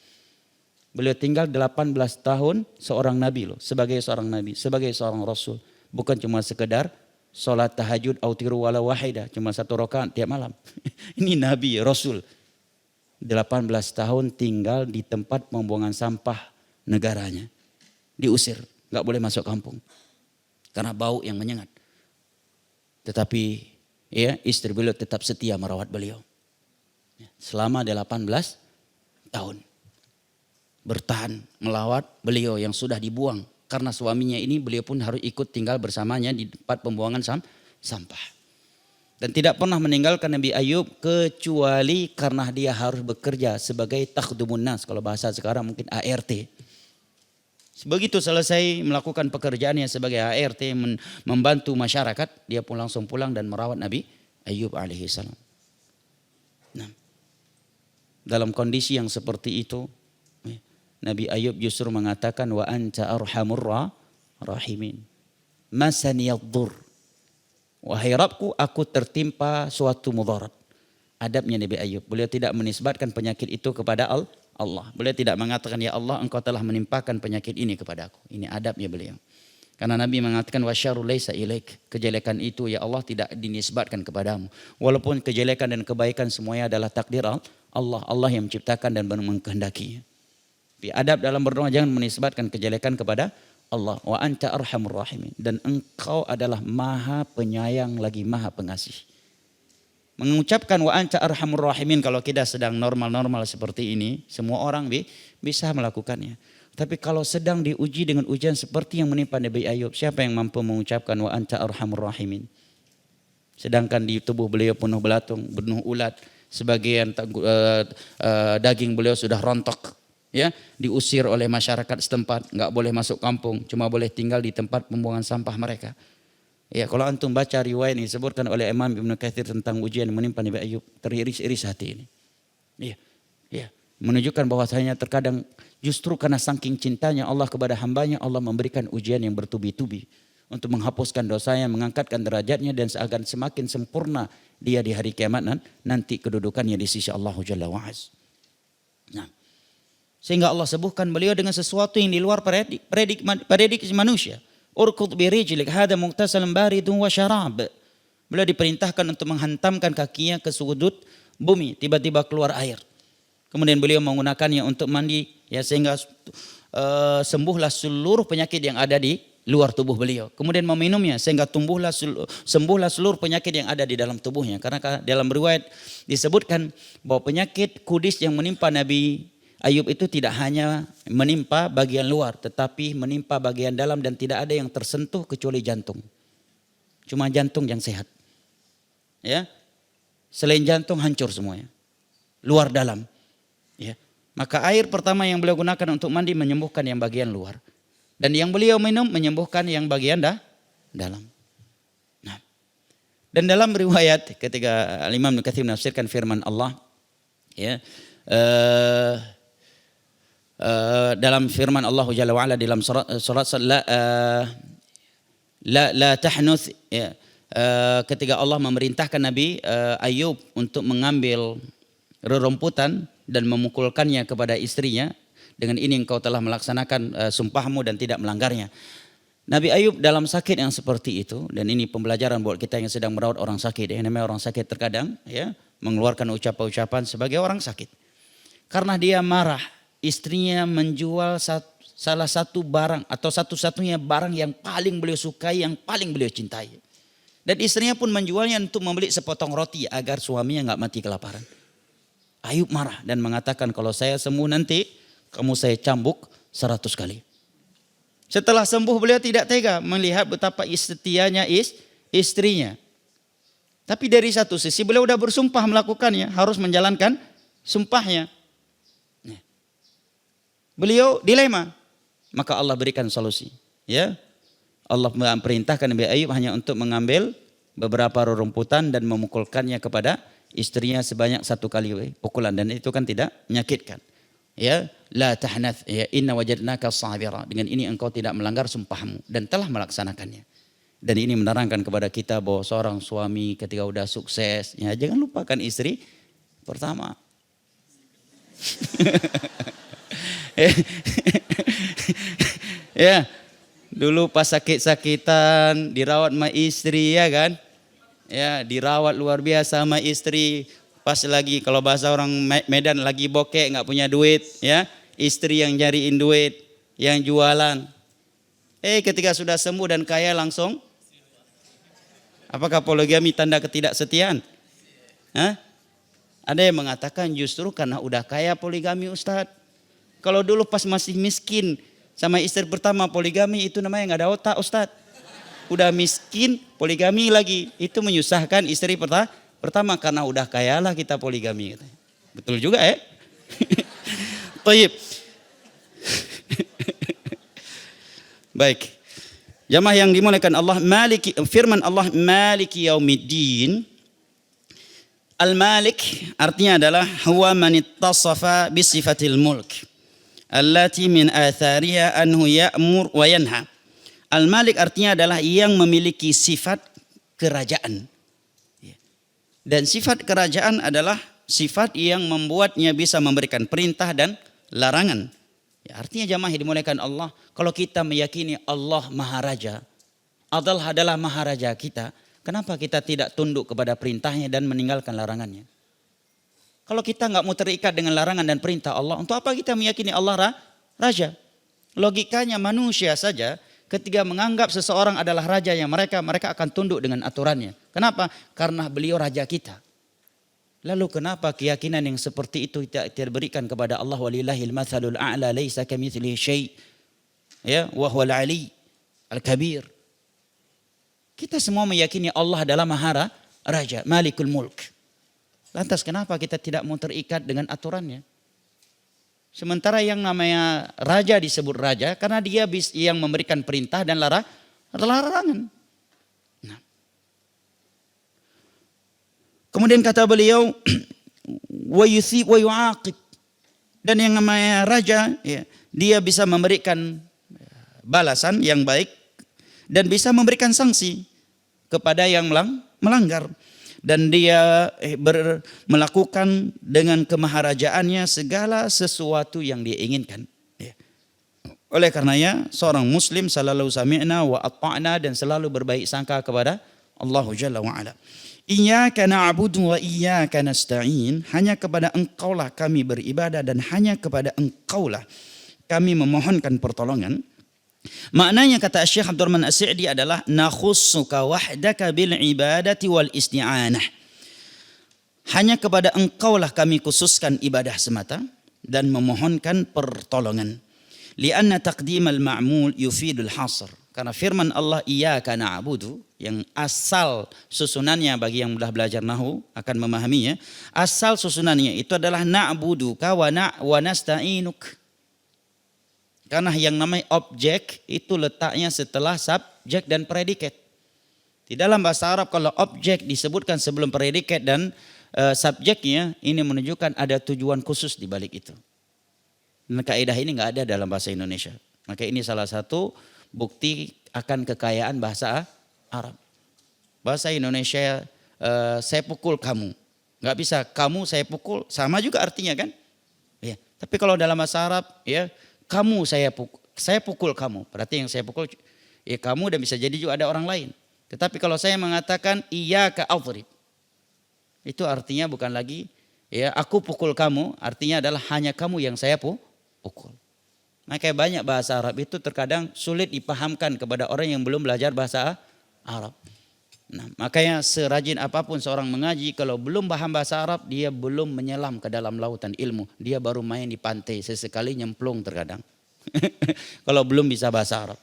[SPEAKER 1] Beliau tinggal 18 tahun seorang nabi loh. Sebagai seorang nabi, sebagai seorang rasul. Bukan cuma sekedar sholat tahajud autiru wala wahida. Cuma 1 rakaat tiap malam. Ini nabi, rasul. 18 tahun tinggal di tempat pembuangan sampah negaranya. Diusir, enggak boleh masuk kampung. Karena bau yang menyengat. Tetapi ya, istri beliau tetap setia merawat beliau. Selama 18 tahun. Bertahan melawat beliau yang sudah dibuang. Karena suaminya ini beliau pun harus ikut tinggal bersamanya di tempat pembuangan sampah. Dan tidak pernah meninggalkan Nabi Ayub kecuali karena dia harus bekerja sebagai takhdumun nas. Kalau bahasa sekarang mungkin ART. Begitu selesai melakukan pekerjaannya sebagai ART membantu masyarakat, dia pun langsung pulang dan merawat Nabi Ayub alaihi salam. Nah, dalam kondisi yang seperti itu, Nabi Ayub justru mengatakan wa anta arhamur rahimin. Masaniyadh-dhur. Wahai Rabbku, aku tertimpa suatu mudarat. Adabnya Nabi Ayub, beliau tidak menisbatkan penyakit itu kepada Allah. Beliau tidak mengatakan ya Allah engkau telah menimpakan penyakit ini kepada aku. Ini adabnya beliau. Karena Nabi mengatakan wasyarru laisa ilaik. Kejelekan itu ya Allah tidak dinisbatkan kepadamu. Walaupun kejelekan dan kebaikan semuanya adalah takdir Allah. Allah yang menciptakan dan mengkehendakinya. Tapi adab dalam berdoa jangan menisbatkan kejelekan kepada Allah. Wa anta arhamur rahimin. Dan engkau adalah maha penyayang lagi maha pengasih. Mengucapkan wa anta arhamur rahimin kalau kita sedang normal-normal seperti ini, semua orang bisa melakukannya. Tapi kalau sedang diuji dengan ujian seperti yang menimpa Nabi Ayub, siapa yang mampu mengucapkan wa anta arhamur rahimin? Sedangkan di tubuh beliau penuh belatung, penuh ulat, sebagian daging beliau sudah rontok, ya, diusir oleh masyarakat setempat, enggak boleh masuk kampung, cuma boleh tinggal di tempat pembuangan sampah mereka. Ya, kalau antum baca riwayat ini disebutkan oleh Imam Ibnu Katsir tentang ujian yang menimpa Nabi Ayub, teriris-iris hati ini. Iya. Menunjukkan bahwasanya terkadang justru karena saking cintanya Allah kepada hambanya, Allah memberikan ujian yang bertubi-tubi untuk menghapuskan dosanya, mengangkatkan derajatnya dan agar semakin sempurna dia di hari kiamat nanti kedudukannya di sisi Allah Jalla wa Az. Nah, sehingga Allah sembuhkan beliau dengan sesuatu yang di luar prediksi manusia. Urkud birijlik hada mughtasalun baridun wa syarab. Beliau diperintahkan untuk menghantamkan kakinya ke sudut bumi, tiba-tiba keluar air. Kemudian beliau menggunakannya untuk mandi, ya, sehingga sembuhlah seluruh penyakit yang ada di luar tubuh beliau. Kemudian meminumnya sehingga sembuhlah seluruh penyakit yang ada di dalam tubuhnya. Karena dalam riwayat disebutkan bahwa penyakit kudis yang menimpa Nabi Ayub itu tidak hanya menimpa bagian luar, tetapi menimpa bagian dalam dan tidak ada yang tersentuh kecuali jantung. Cuma jantung yang sehat. Ya. Selain jantung hancur semuanya. Luar dalam. Ya. Maka air pertama yang beliau gunakan untuk mandi menyembuhkan yang bagian luar. Dan yang beliau minum menyembuhkan yang bagian dalam. Nah. Dan dalam riwayat ketika Imam Ibnu Katsir menafsirkan firman Allah, ya, dalam firman Allah Jalla wa Ala dalam surat la tahnuth, ya, ketika Allah memerintahkan Nabi Ayub untuk mengambil rerumputan dan memukulkannya kepada istrinya, dengan ini engkau telah melaksanakan sumpahmu dan tidak melanggarnya. Nabi Ayub dalam sakit yang seperti itu, dan ini pembelajaran buat kita yang sedang merawat orang sakit. Yang namanya orang sakit terkadang, ya, mengeluarkan ucapan-ucapan sebagai orang sakit. Karena dia marah, istrinya menjual salah satu barang atau satu-satunya barang yang paling beliau sukai, yang paling beliau cintai. Dan istrinya pun menjualnya untuk membeli sepotong roti agar suaminya enggak mati kelaparan. Ayub marah dan mengatakan kalau saya sembuh nanti kamu saya cambuk 100 kali. Setelah sembuh beliau tidak tega melihat betapa setianya istrinya. Tapi dari satu sisi beliau sudah bersumpah melakukannya, harus menjalankan sumpahnya. Beliau dilema, maka Allah berikan solusi. Ya, Allah memerintahkan Nabi Ayub hanya untuk mengambil beberapa rerumputan dan memukulkannya kepada istrinya sebanyak 1 kali pukulan, dan itu kan tidak menyakitkan. Ya, la tahnath, ya, inna wajadnaka sabira. Dengan ini engkau tidak melanggar sumpahmu dan telah melaksanakannya. Dan ini menerangkan kepada kita bahwa seorang suami ketika udah sukses, ya jangan lupakan istri pertama. Ya, dulu pas sakit-sakitan dirawat sama istri, ya kan? Ya, dirawat luar biasa sama istri. Pas lagi kalau bahasa orang Medan lagi bokek, nggak punya duit, ya istri yang nyariin duit, yang jualan. Ketika sudah sembuh dan kaya langsung. Apakah poligami tanda ketidaksetiaan? Hah? Ada yang mengatakan justru karena udah kaya poligami, Ustadz. Kalau dulu pas masih miskin sama istri pertama poligami, itu namanya nggak ada otak, Ustadz. Udah miskin poligami lagi, itu menyusahkan istri pertama, karena udah kaya lah kita poligami. Betul juga ya? Baik. Baik. Jamaah yang dimuliakan Allah, firman Allah Maliki Yaumiddin. Al-Malik artinya adalah huwa man ittasafa bi sifatil mulk allati min athariha anhu ya'mur wa yanha. Al-Malik artinya adalah yang memiliki sifat kerajaan. Dan sifat kerajaan adalah sifat yang membuatnya bisa memberikan perintah dan larangan. Ya, artinya jamaah yang dimuliakan Allah, kalau kita meyakini Allah Maharaja, Allah adalah Maharaja kita, kenapa kita tidak tunduk kepada perintahnya dan meninggalkan larangannya? Kalau kita nggak mau terikat dengan larangan dan perintah Allah, untuk apa kita meyakini Allah Raja? Logikanya manusia saja ketika menganggap seseorang adalah raja yang mereka akan tunduk dengan aturannya. Kenapa? Karena beliau raja kita. Lalu kenapa keyakinan yang seperti itu tidak diberikan kepada Allah? Walillahil matsalul a'la laisa kamitslihi syai'. Ya, wa huwal ali al-kabir. Kita semua meyakini Allah adalah Maharaja, Malikul Mulk. Lantas kenapa kita tidak mau terikat dengan aturannya? Sementara yang namanya raja disebut raja karena dia yang memberikan perintah dan larangan. Nah. Kemudian kata beliau, wa yusib wa yu'aqib. Dan yang namanya raja, ya, dia bisa memberikan balasan yang baik dan bisa memberikan sanksi kepada yang melanggar. Dan dia melakukan dengan kemaharajaannya segala sesuatu yang dia inginkan. Ya. Oleh karenanya seorang muslim selalu sami'na wa ata'na dan selalu berbaik sangka kepada Allah Jalla wa'ala. Iyyaka na'budu wa iyyaka nasta'in. Hanya kepada engkaulah kami beribadah dan hanya kepada engkaulah kami memohonkan pertolongan. Maknanya kata Syekh Abdurrahman As-Sa'di adalah nakhussuka wahdaka bil ibadati wal isti'anah. Hanya kepada engkaulah kami khususkan ibadah semata dan memohonkan pertolongan. Lianna taqdimal ma'mul yufidul hasr. Karena firman Allah iyyaka na'budu yang asal susunannya bagi yang sudah belajar nahwu akan memahaminya. Asal susunannya itu adalah na'buduka wa nasta'inuk. Karena yang namanya objek itu letaknya setelah subjek dan predikat. Di dalam bahasa Arab kalau objek disebutkan sebelum predikat dan subjeknya, ini menunjukkan ada tujuan khusus di balik itu. Dan kaidah ini nggak ada dalam bahasa Indonesia. Maka ini salah satu bukti akan kekayaan bahasa Arab. Bahasa Indonesia saya pukul kamu. Nggak bisa kamu saya pukul, sama juga artinya kan? Ya. Tapi kalau dalam bahasa Arab ya kamu saya pukul kamu. Berarti yang saya pukul ya kamu dan bisa jadi juga ada orang lain. Tetapi kalau saya mengatakan iyyaka adrib. Itu artinya bukan lagi ya aku pukul kamu, artinya adalah hanya kamu yang saya pukul. Makanya banyak bahasa Arab itu terkadang sulit dipahamkan kepada orang yang belum belajar bahasa Arab. Nah, makanya serajin apapun seorang mengaji, kalau belum paham bahasa Arab, dia belum menyelam ke dalam lautan ilmu. Dia baru main di pantai, sesekali nyemplung terkadang. Kalau belum bisa bahasa Arab.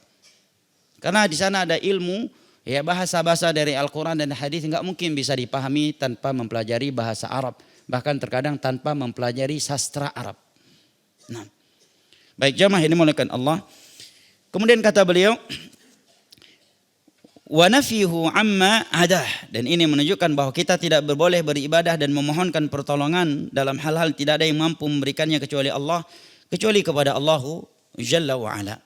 [SPEAKER 1] Karena di sana ada ilmu Ya, bahasa-bahasa dari Al-Quran dan hadis nggak mungkin bisa dipahami tanpa mempelajari bahasa Arab. Bahkan terkadang tanpa mempelajari sastra Arab. Nah, baik jamaah ini dimuliakan Allah. Kemudian kata beliau, wa nafihu amma adah, dan ini menunjukkan bahwa kita tidak boleh beribadah dan memohonkan pertolongan dalam hal-hal tidak ada yang mampu memberikannya kecuali Allah, kecuali kepada Allahu Jalla wa Ala.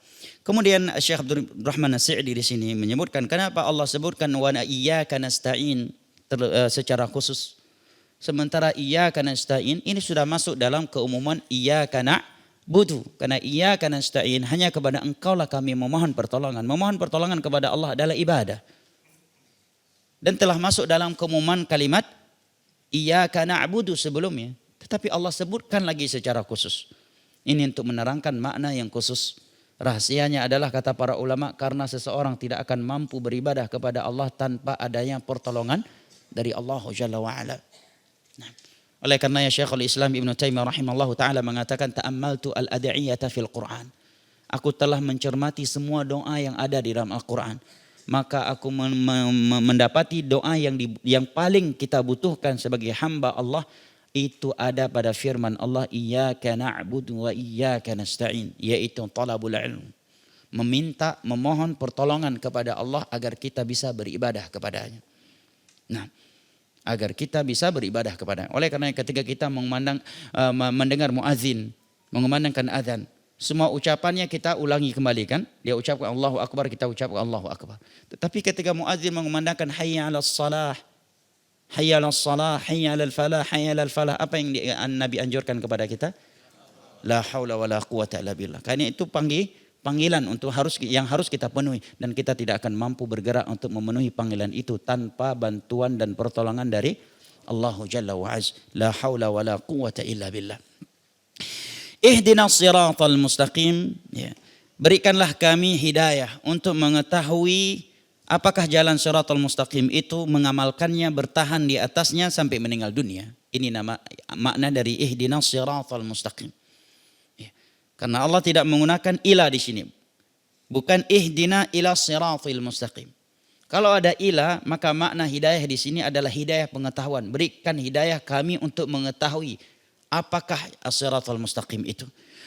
[SPEAKER 1] Kemudian Syekh Abdul Rahman As-Sa'di di sini menyebutkan kenapa Allah sebutkan wa iyyaka nasta'in secara khusus. Sementara iyyaka nasta'in ini sudah masuk dalam keumuman iyyaka na'budu. Karena iyyaka nasta'in hanya kepada engkaulah kami memohon pertolongan. Memohon pertolongan kepada Allah adalah ibadah. Dan telah masuk dalam keumuman kalimat iyyaka na'budu sebelumnya. Tetapi Allah sebutkan lagi secara khusus. Ini untuk menerangkan makna yang khusus. Rahasianya adalah kata para ulama karena seseorang tidak akan mampu beribadah kepada Allah tanpa adanya pertolongan dari Allah Jalla wa Ala. Nah, oleh karenanya Syekhul Islam Ibnu Taimiyah rahimallahu taala mengatakan ta'ammaltu al-ad'iyata fil Quran. Aku telah mencermati semua doa yang ada di dalam Al-Quran. Maka aku mendapati doa yang paling kita butuhkan sebagai hamba Allah itu ada pada firman Allah iyyaka na'budu wa iyyaka nasta'in, yaitu talabul ilm, meminta memohon pertolongan kepada Allah agar kita bisa beribadah kepadanya. Nah, agar kita bisa beribadah kepadanya. Oleh karena ketika kita mendengar muazin mengumandangkan azan, semua ucapannya kita ulangi kembali kan? Dia ucapkan Allahu Akbar, kita ucapkan Allahu Akbar. Tetapi ketika muazin mengumandangkan hayya 'alas salah, hayya 'alas salah, hayya 'alal falah, hayya 'alal falah, apa yang Nabi anjurkan kepada kita? La haula wala quwata illa billah. Karena itu panggilan untuk yang harus kita penuhi, dan kita tidak akan mampu bergerak untuk memenuhi panggilan itu tanpa bantuan dan pertolongan dari Allah Jalla wa Az. La haula wala quwata illa billah. Ihdinas siratal mustaqim, ya. Berikanlah kami hidayah untuk mengetahui apakah jalan siratal mustaqim itu, mengamalkannya, bertahan di atasnya sampai meninggal dunia. Ini makna dari ihdinas siratal mustaqim. Ya. Karena Allah tidak menggunakan ila di sini. Bukan ihdina ila siratil mustaqim. Kalau ada ila, maka makna hidayah di sini adalah hidayah pengetahuan. Berikan hidayah kami untuk mengetahui apakah as-siratal mustaqim itu.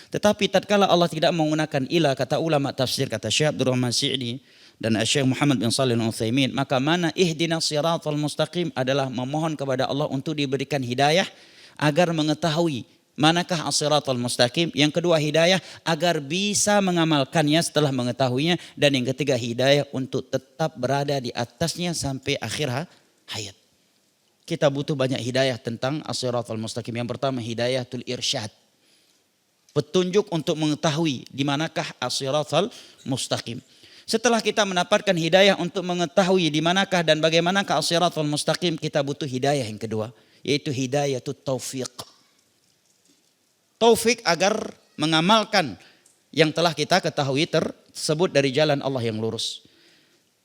[SPEAKER 1] Tetapi tatkala Allah tidak menggunakan ila, kata ulama tafsir, kata Syekh Abdul Rahman As-Sa'di dan Syekh Muhammad bin Shalih Al-Utsaimin, maka mana ihdinas siratal mustaqim adalah memohon kepada Allah untuk diberikan hidayah agar mengetahui manakah as-siratal mustaqim. Yang kedua hidayah agar bisa mengamalkannya setelah mengetahuinya, dan yang ketiga hidayah untuk tetap berada di atasnya sampai akhir hayat. Kita butuh banyak hidayah tentang as-siratal mustaqim. Yang pertama hidayatul irsyad, petunjuk untuk mengetahui di manakah as-siratal mustaqim. Setelah kita mendapatkan hidayah untuk mengetahui di manakah dan bagaimanakah as-siratal mustaqim, kita butuh hidayah yang kedua, yaitu hidayatut taufiq. Taufik agar mengamalkan yang telah kita ketahui tersebut dari jalan Allah yang lurus.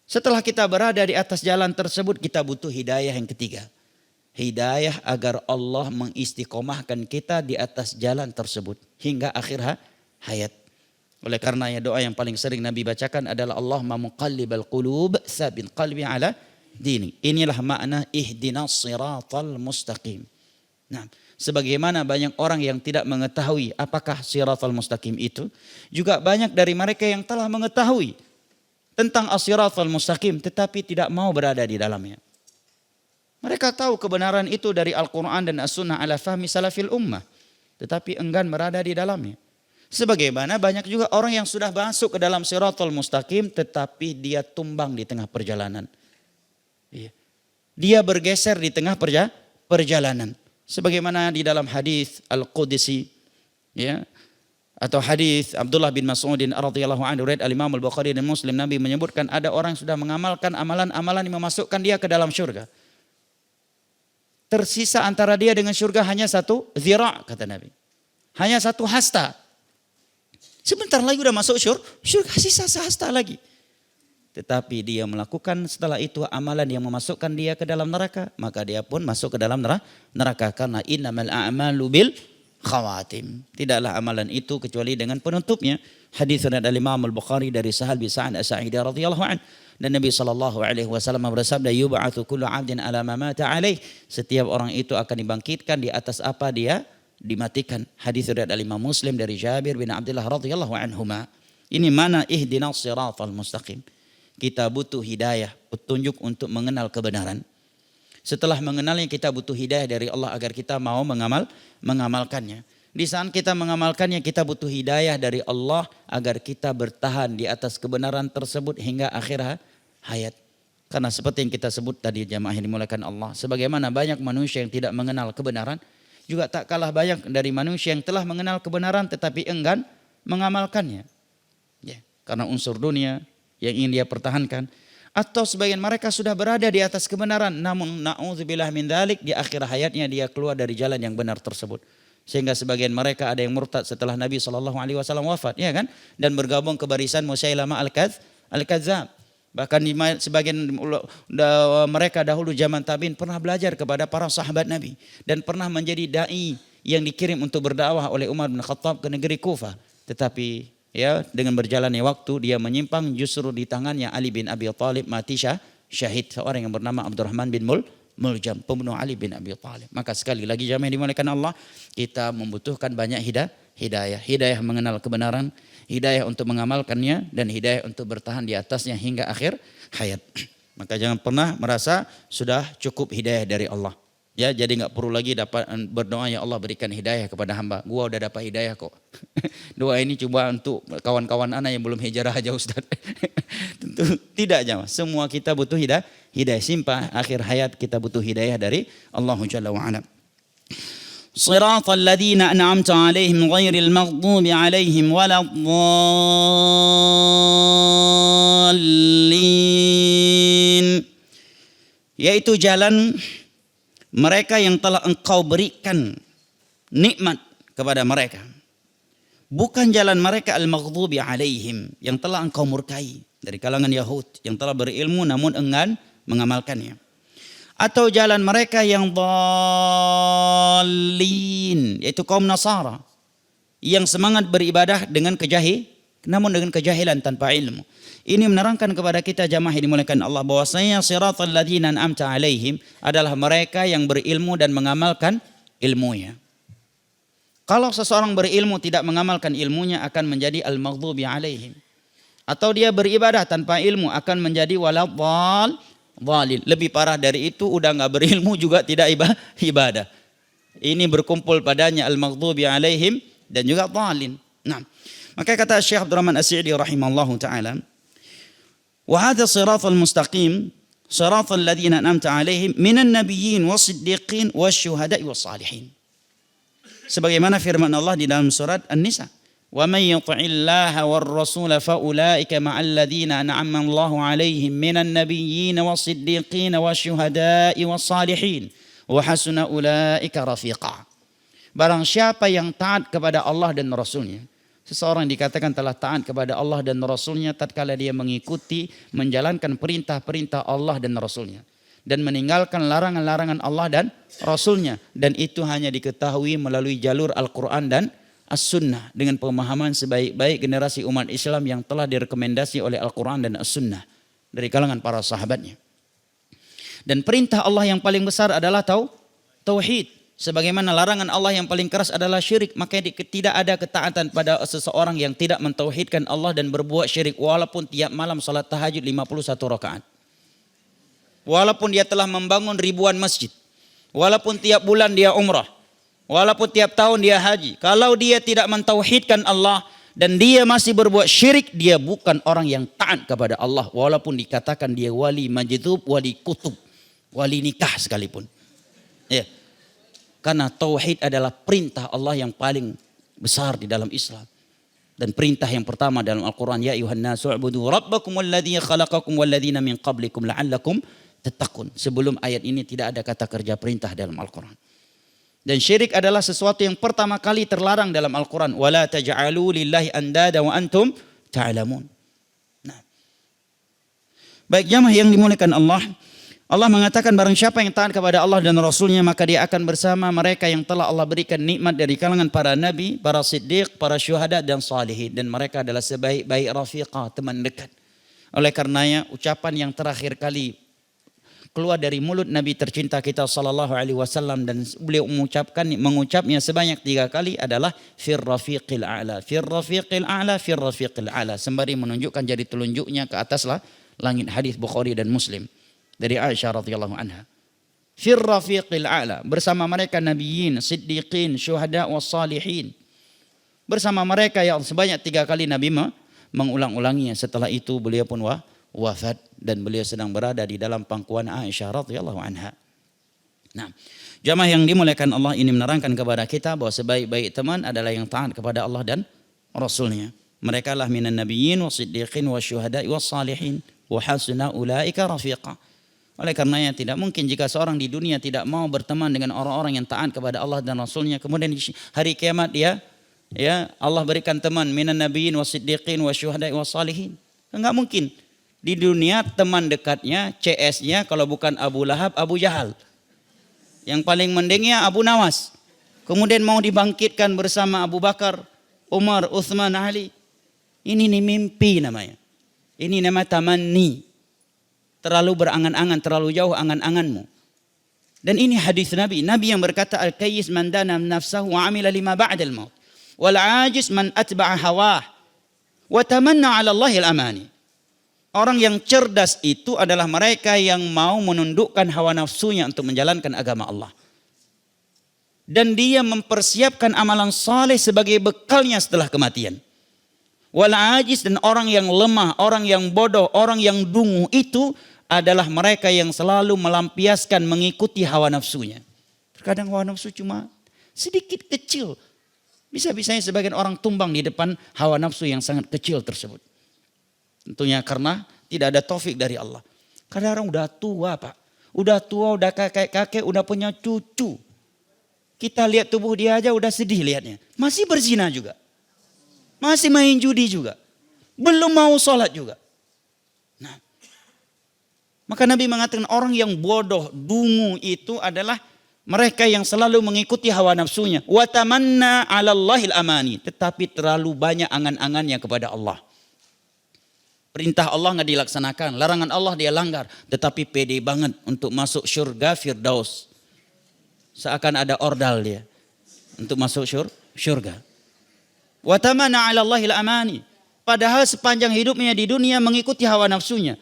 [SPEAKER 1] Setelah kita berada di atas jalan tersebut, kita butuh hidayah yang ketiga. Hidayah agar Allah mengistiqomahkan kita di atas jalan tersebut hingga akhir hayat. Oleh karenanya doa yang paling sering Nabi bacakan adalah Allahumma muqallibal qulub tsabit qalbi ala dini. Inilah makna ihdinas siratal mustaqim. Nah, sebagaimana banyak orang yang tidak mengetahui apakah siratal mustaqim itu, juga banyak dari mereka yang telah mengetahui tentang as-siratal mustaqim tetapi tidak mau berada di dalamnya. Mereka tahu kebenaran itu dari Al-Quran dan As-Sunnah ala fahmi salafil ummah, tetapi enggan berada di dalamnya. Sebagaimana banyak juga orang yang sudah masuk ke dalam siratal mustaqim tetapi dia tumbang di tengah perjalanan. Dia bergeser di tengah perjalanan. Sebagaimana di dalam hadis Al-Qudsi, ya, atau hadis Abdullah bin Mas'udin radhiyallahu anhu riwayat Al-Imam Al-Bukhari dan Muslim, Nabi menyebutkan ada orang yang sudah mengamalkan amalan-amalan yang memasukkan dia ke dalam surga. Tersisa antara dia dengan surga hanya satu zira', kata Nabi. Hanya satu hasta. Sebentar lagi udah masuk surga, sisa sehasta lagi. Tetapi dia melakukan setelah itu amalan yang memasukkan dia ke dalam neraka, maka dia pun masuk ke dalam neraka. Karena innamal a'malu bil khawatim. Tidaklah amalan itu kecuali dengan penutupnya. Hadis dari Imam Al-Bukhari dari Sahal bin Sa'ad As-Sa'idi radhiyallahu anhu, dan Nabi sallallahu alaihi wasallam bersabda, yub'atsu kullu 'abdin 'ala ma mata 'alaih. Setiap orang itu akan dibangkitkan di atas apa dia dimatikan. Hadis dari Imam Muslim dari Jabir bin Abdullah radhiyallahu anhuma. Ini mana ihdinas siratal mustaqim. Kita butuh hidayah, petunjuk untuk mengenal kebenaran. Setelah mengenalnya kita butuh hidayah dari Allah agar kita mau mengamalkannya. Di saat kita mengamalkannya kita butuh hidayah dari Allah agar kita bertahan di atas kebenaran tersebut hingga akhir hayat. Karena seperti yang kita sebut tadi jamaah yang dimuliakan Allah, sebagaimana banyak manusia yang tidak mengenal kebenaran, juga tak kalah banyak dari manusia yang telah mengenal kebenaran tetapi enggan mengamalkannya. Ya, karena unsur dunia yang ingin dia pertahankan, atau sebagian mereka sudah berada di atas kebenaran namun na'udzubillah min dzalik di akhir hayatnya dia keluar dari jalan yang benar tersebut. Sehingga sebagian mereka ada yang murtad setelah Nabi SAW wafat, ya kan? Dan bergabung ke barisan Musailamah Al-Kadzdzab. Bahkan sebagian mereka dahulu zaman tabi'in pernah belajar kepada para sahabat Nabi dan pernah menjadi dai yang dikirim untuk berdakwah oleh Umar bin Khattab ke negeri Kufah. Tetapi ya dengan berjalannya waktu dia menyimpang, justru di tangannya Ali bin Abi Thalib mati syahid, seorang yang bernama Abdurrahman bin Muljam, pembunuh Ali bin Abi Thalib. Maka sekali lagi jamaah yang dimuliakan Allah, kita membutuhkan banyak hidayah mengenal kebenaran, hidayah untuk mengamalkannya, dan hidayah untuk bertahan di atasnya hingga akhir hayat. Maka jangan pernah merasa sudah cukup hidayah dari Allah. Ya, jadi nggak perlu lagi dapat berdoa ya Allah berikan hidayah kepada hamba. Gua udah dapat hidayah kok. Doa ini coba untuk kawan-kawan anak yang belum hijrah aja Ustaz. Tentu tidak jamaah. Semua kita butuh hidayah simpah akhir hayat kita butuh hidayah dari Allah Jalla wa Ala. Shiratal ladzina an'amta 'alaihim ghairil maghdubi 'alaihim waladdallin. Yaitu jalan mereka yang telah engkau berikan nikmat kepada mereka. Bukan jalan mereka al-maghdubi alaihim, yang telah engkau murkai dari kalangan Yahud, yang telah berilmu namun enggan mengamalkannya. Atau jalan mereka yang dhalin, yaitu kaum Nasara, yang semangat beribadah dengan namun dengan kejahilan tanpa ilmu. Ini menerangkan kepada kita jamaah yang dimuliakan Allah bahwasanya siratal ladzina an'amta alaihim adalah mereka yang berilmu dan mengamalkan ilmunya. Kalau seseorang berilmu tidak mengamalkan ilmunya akan menjadi al-maghdubi alaihim. Atau dia beribadah tanpa ilmu akan menjadi waladhdallin. Lebih parah dari itu, udah enggak berilmu juga tidak ibadah. Ini berkumpul padanya al-maghdubi alaihim dan juga dhalin. Nah, maka kata Syekh Abdurrahman As-Sa'idi rahimallahu taala, وهذا الصراط المستقيم صراط الذين أنعمت عليهم من النبيين والصديقين والشهداء والصالحين. Sebagaimana firman Allah di dalam surat An-Nisa, وَمَنْ يُطِعِ اللَّهَ وَالرَّسُولَ فَأُولَٰئِكَ مَعَ الَّذِينَ أَنْعَمَ اللَّهُ عَلَيْهِمْ مِنَ النَّبِيِّينَ وَالصِّدِّيقِينَ وَالشُّهَدَاءِ وَالصَّالِحِينَ وَحَسُنَ أُولَٰئِكَ رَفِيقًا. Barang siapa yang taat kepada Allah dan Rasulnya, seseorang dikatakan telah taat kepada Allah dan Rasulnya tatkala dia mengikuti, menjalankan perintah-perintah Allah dan Rasulnya, dan meninggalkan larangan-larangan Allah dan Rasulnya. Dan itu hanya diketahui melalui jalur Al-Quran dan As-Sunnah, dengan pemahaman sebaik-baik generasi umat Islam yang telah direkomendasi oleh Al-Quran dan As-Sunnah dari kalangan para sahabatnya. Dan perintah Allah yang paling besar adalah tauhid. Sebagaimana larangan Allah yang paling keras adalah syirik, maka tidak ada ketaatan pada seseorang yang tidak mentauhidkan Allah dan berbuat syirik, walaupun tiap malam salat tahajud 51 rakaat. Walaupun dia telah membangun ribuan masjid, walaupun tiap bulan dia umrah, walaupun tiap tahun dia haji, kalau dia tidak mentauhidkan Allah dan dia masih berbuat syirik, dia bukan orang yang taat kepada Allah, walaupun dikatakan dia wali majdub, wali kutub, wali nikah sekalipun. Ya. Karena tauhid adalah perintah Allah yang paling besar di dalam Islam. Dan perintah yang pertama dalam Al-Quran, ya ayuhan nasu u'budu rabbakum walladzi khalaqakum walladzina min qablikum la'allakum tattaqun. Sebelum ayat ini tidak ada kata kerja perintah dalam Al-Quran. Dan syirik adalah sesuatu yang pertama kali terlarang dalam Al-Quran. Wala taj'alu lillahi andada wa antum ta'lamun. Nah, baik jamaah yang dimuliakan Allah, Allah mengatakan barang siapa yang taat kepada Allah dan Rasulnya maka dia akan bersama mereka yang telah Allah berikan nikmat dari kalangan para nabi, para siddiq, para syuhada dan salihin. Dan mereka adalah sebaik-baik rafiqah, teman dekat. Oleh karenanya ucapan yang terakhir kali keluar dari mulut Nabi tercinta kita sallallahu alaihi wasallam dan beliau mengucapnya sebanyak 3 kali adalah fir rafiqil a'la, fir rafiqil a'la, fir rafiqil a'la, sembari menunjukkan jari telunjuknya ke ataslah langit. Hadis Bukhari dan Muslim dari Aisyah radhiyallahu anha. Fir rafiqil a'la, bersama mereka nabiyyin, siddiqin, syuhada was salihin. Bersama mereka yang sebanyak 3 kali Nabi mengulang-ulanginya. Setelah itu beliau pun wafat dan beliau sedang berada di dalam pangkuan Aisyah radhiyallahu anha. Nah, jamaah yang dimuliakan Allah, ini menerangkan kepada kita bahwa sebaik-baik teman adalah yang taat kepada Allah dan Rasulnya. Mereka lah minan nabiyyin wasiddiqin wasyuhada'i wassalihin wa hasuna ulaika rafiqa. Oleh karenanya tidak mungkin jika seorang di dunia tidak mau berteman dengan orang-orang yang taat kepada Allah dan Rasulnya, kemudian di hari kiamat Allah berikan teman minan nabiyyin wasiddiqin wasyuhada'i wassalihin. Enggak mungkin. Di dunia teman dekatnya, CS-nya kalau bukan Abu Lahab, Abu Jahal. Yang paling mendengnya Abu Nawas. Kemudian mau dibangkitkan bersama Abu Bakar, Umar, Uthman, Ali. Ini mimpi namanya. Ini nama tamanni. Terlalu berangan-angan, terlalu jauh angan-anganmu. Dan ini hadis Nabi. Nabi yang berkata, Al-Qayyis man dana nafsahu wa amila lima ba'dal maut. Wal ajis man atba'a hawah. Wa tamanna ala Allahil amani. Orang yang cerdas itu adalah mereka yang mau menundukkan hawa nafsunya untuk menjalankan agama Allah. Dan dia mempersiapkan amalan saleh sebagai bekalnya setelah kematian. Wal ajis, dan orang yang lemah, orang yang bodoh, orang yang dungu itu adalah mereka yang selalu melampiaskan mengikuti hawa nafsunya. Terkadang hawa nafsu cuma sedikit kecil. Bisa-bisanya sebagian orang tumbang di depan hawa nafsu yang sangat kecil tersebut. Tentunya karena tidak ada taufik dari Allah. Karena orang udah tua Pak. Udah tua, udah kakek-kakek, udah punya cucu. Kita lihat tubuh dia aja udah sedih lihatnya. Masih berzina juga. Masih main judi juga. Belum mau sholat juga. Nah, maka Nabi mengatakan orang yang bodoh, dungu itu adalah mereka yang selalu mengikuti hawa nafsunya. Wa tamanna 'ala Allahil amani, tetapi terlalu banyak angan-angannya kepada Allah. Perintah Allah enggak dilaksanakan, larangan Allah dia langgar, tetapi pede banget untuk masuk surga Firdaus. Seakan ada ordal dia untuk masuk surga. Wa tamanna 'ala Allahil amani, padahal sepanjang hidupnya di dunia mengikuti hawa nafsunya.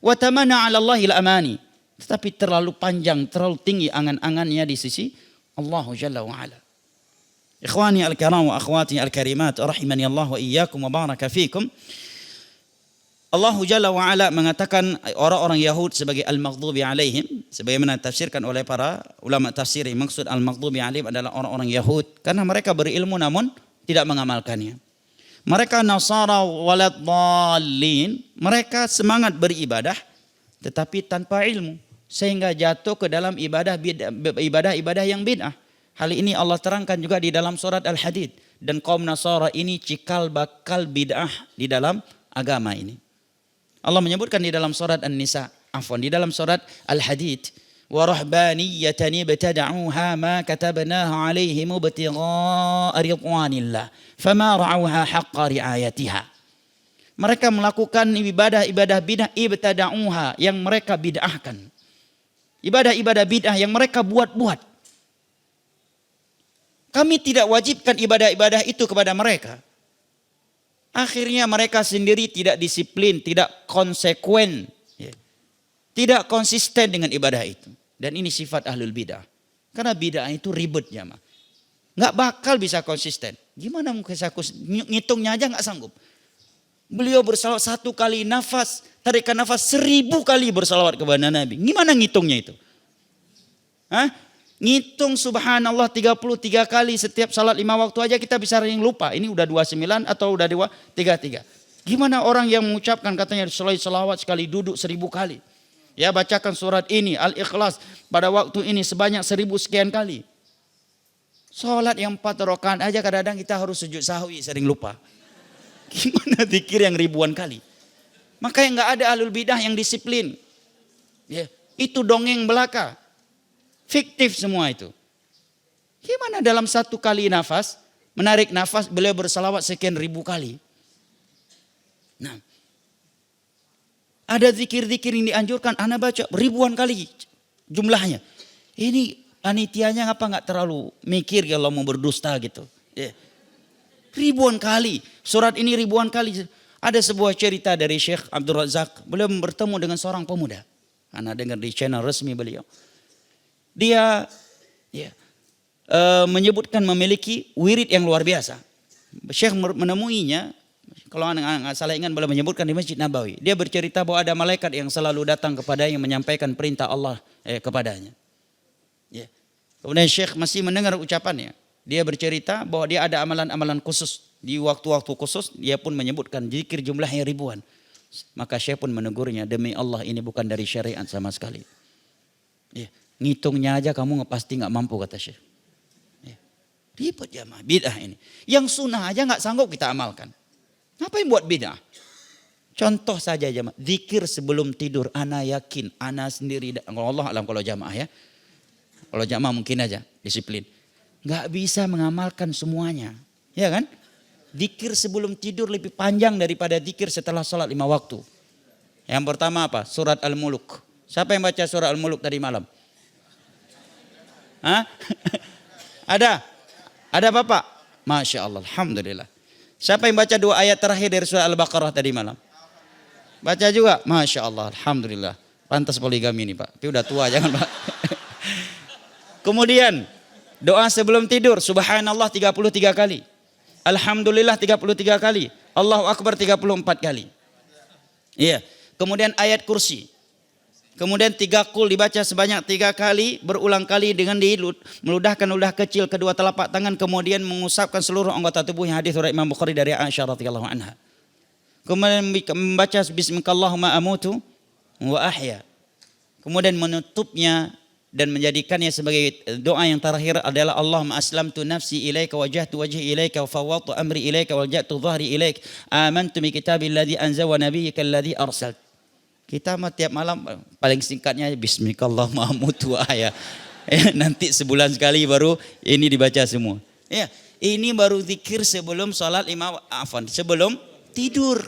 [SPEAKER 1] Wa tamanna 'ala Allahil amani, tetapi terlalu panjang, terlalu tinggi angan-angannya di sisi Allah Jalla wa Ala. Ikhwani al-kiram wa akhwati al-karimat, rahimani Allah wa iyyakum wa baraka fikum. Allah Jalla wa Ala mengatakan orang-orang Yahud sebagai al-maghdubi alaihim, sebagaimana ditafsirkan oleh para ulama tafsir. Maksud al-maghdubi alaihim adalah orang-orang Yahud karena mereka berilmu namun tidak mengamalkannya. Mereka Nasara walad dhalin, mereka semangat beribadah tetapi tanpa ilmu, sehingga jatuh ke dalam ibadah yang bid'ah. Hal ini Allah terangkan juga di dalam surat Al-Hadid. Dan kaum Nasara ini cikal bakal bid'ah di dalam agama ini. Allah menyebutkan di dalam surat An-Nisa, di dalam surat Al-Hadid, wa rahbaniyatan ibtada'uha ma katabnaha 'alaihim ibtigha'a ridwanillah fama ra'awha haqqa ri'ayatiha. Mereka melakukan ibadah-ibadah bid'ah ibtada'uha, yang mereka bid'ahkan. Ibadah-ibadah bid'ah yang mereka buat-buat. Kami tidak wajibkan ibadah-ibadah itu kepada mereka. Akhirnya mereka sendiri tidak disiplin, tidak konsekuen, tidak konsisten dengan ibadah itu. Dan ini sifat ahlul bid'ah. Karena bid'ah itu ribet ya, nggak bakal bisa konsisten. Gimana mungkin saya ngitungnya aja nggak sanggup. Beliau bersalawat 1 kali nafas, tarikan nafas 1000 kali bersalawat kepada Nabi. Gimana ngitungnya itu? Ngitung subhanallah 33 kali setiap salat 5 waktu aja kita bisa sering lupa. Ini udah 29 atau udah 33. Gimana orang yang mengucapkan katanya selawat sekali duduk 1000 kali. Ya, bacakan surat ini Al-Ikhlas pada waktu ini sebanyak 1000 sekian kali. Salat yang 4 rakaat aja kadang-kadang kita harus sujud sahwi, sering lupa. Gimana zikir yang ribuan kali? Makanya enggak ada ahlul bidah yang disiplin. Ya. Itu dongeng belaka. Fiktif semua itu. Gimana dalam satu kali nafas, menarik nafas, beliau bersalawat sekian ribu kali. Nah, ada zikir-zikir yang dianjurkan, ana baca ribuan kali jumlahnya. Ini panitianya ngapa nggak terlalu mikir kalau mau berdusta gitu. Ya. Ribuan kali, surat ini ribuan kali. Ada sebuah cerita dari Syekh Abdul Razak, beliau bertemu dengan seorang pemuda. Ana dengar di channel resmi beliau. Dia menyebutkan memiliki wirid yang luar biasa. Syekh menemuinya, kalau nggak salah ingat beliau menyebutkan di Masjid Nabawi. Dia bercerita bahwa ada malaikat yang selalu datang kepadanya yang menyampaikan perintah Allah kepadanya. Ya. Kemudian Syekh masih mendengar ucapannya. Dia bercerita bahwa dia ada amalan-amalan khusus. Di waktu-waktu khusus dia pun menyebutkan zikir jumlahnya ribuan. Maka Syekh pun menegurnya, demi Allah ini bukan dari syariat sama sekali. Ya. Ngitungnya aja kamu pasti nggak mampu, kata Syekh. Ya. Ribet jamaah, bid'ah ini. Yang sunnah aja nggak sanggup kita amalkan. Ngapain buat bid'ah? Contoh saja jamaah, zikir sebelum tidur. Ana yakin, ana sendiri. Allah alam kalau jamaah ya. Kalau jamaah mungkin aja disiplin. Nggak bisa mengamalkan semuanya, ya kan? Zikir sebelum tidur lebih panjang daripada zikir setelah sholat 5 waktu. Yang pertama apa? Surat Al-Muluk. Siapa yang baca surat Al-Muluk tadi malam? Hah? Ada Bapak? Masya Allah, Alhamdulillah. Siapa yang baca 2 ayat terakhir dari surat Al-Baqarah tadi malam? Baca juga? Masya Allah, Alhamdulillah. Pantas poligami nih Pak, tapi udah tua jangan Pak. Kemudian doa sebelum tidur, subhanallah 33 kali. Alhamdulillah 33 kali. Allahu Akbar 34 kali. Iya. Kemudian ayat kursi. Kemudian 3 qul dibaca sebanyak 3 kali, berulang kali dengan meludahkan ludah kecil kedua telapak tangan, kemudian mengusapkan seluruh anggota tubuhnya. Hadis riwayat Imam Bukhari dari Aisyah radhiyallahu anha. Kemudian membaca bismikallahumma amutu wa ahya. Kemudian menutupnya dan menjadikannya sebagai doa yang terakhir adalah Allahumma aslamtu nafsi ilaika wajjahtu wajhi ilaika wa fawwadtu amri ilaika walja'tu dhahri ilaik amantu bi kitabil ladzi anzala wa nabiyyikal ladzi arsalt. Kita tiap malam paling singkatnya bismikallahumma amutu wa ahya. Nanti sebulan sekali baru ini dibaca semua. Ya, ini baru zikir sebelum salat sebelum tidur.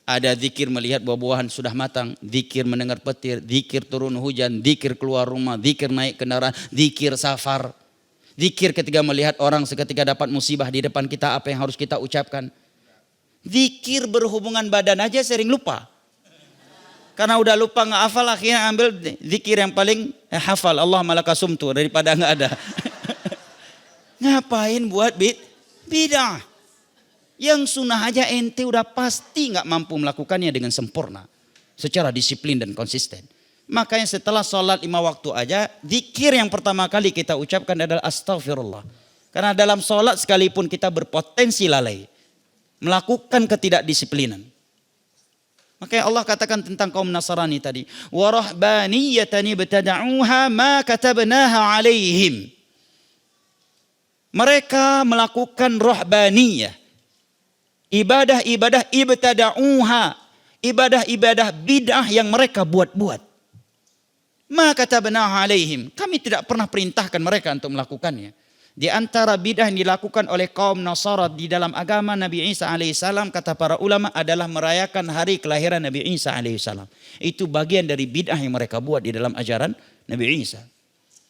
[SPEAKER 1] Ada zikir melihat buah-buahan sudah matang, zikir mendengar petir, zikir turun hujan, zikir keluar rumah, zikir naik kendaraan, zikir safar. Zikir ketika melihat orang seketika dapat musibah di depan kita, apa yang harus kita ucapkan. Zikir berhubungan badan aja sering lupa. Karena udah lupa nggak hafal, akhirnya ambil zikir yang paling hafal. Allahumma laka sumtu daripada nggak ada. Ngapain buat bid'ah? Yang sunnah aja ente udah pasti nggak mampu melakukannya dengan sempurna, secara disiplin dan konsisten. Makanya setelah sholat 5 waktu aja, zikir yang pertama kali kita ucapkan adalah astaghfirullah. Karena dalam sholat sekalipun kita berpotensi lalai, melakukan ketidakdisiplinan. Makanya Allah katakan tentang kaum Nasrani tadi, wa rahbaniyatan ibtada'uha ma katabnaha alaihim. Mereka melakukan rahbaniyah. Ibadah-ibadah ibtada'uha, ibadah-ibadah bid'ah yang mereka buat-buat. Maka katabnaha alaihim, kami tidak pernah perintahkan mereka untuk melakukannya. Di antara bid'ah yang dilakukan oleh kaum Nasara di dalam agama Nabi Isa alaihissalam, kata para ulama, adalah merayakan hari kelahiran Nabi Isa alaihissalam. Itu bagian dari bid'ah yang mereka buat di dalam ajaran Nabi Isa.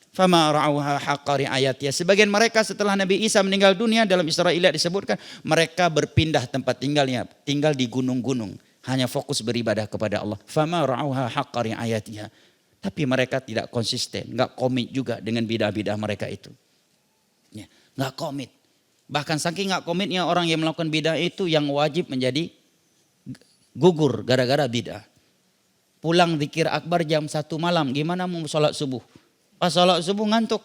[SPEAKER 1] Fama ra'auha haqqa ri'ayatiha. Sebagian mereka setelah Nabi Isa meninggal dunia, dalam Israiliyat disebutkan, mereka berpindah tempat tinggalnya, tinggal di gunung-gunung, hanya fokus beribadah kepada Allah. Fama ra'auha haqqa ri'ayatiha. Tapi mereka tidak konsisten, enggak komit juga dengan bidah-bidah mereka itu. Ya, enggak komit. Bahkan saking enggak komitnya orang yang melakukan bidah itu, yang wajib menjadi gugur gara-gara bidah. Pulang zikir akbar jam 1 malam, gimana mau sholat subuh? Pas sholat subuh ngantuk.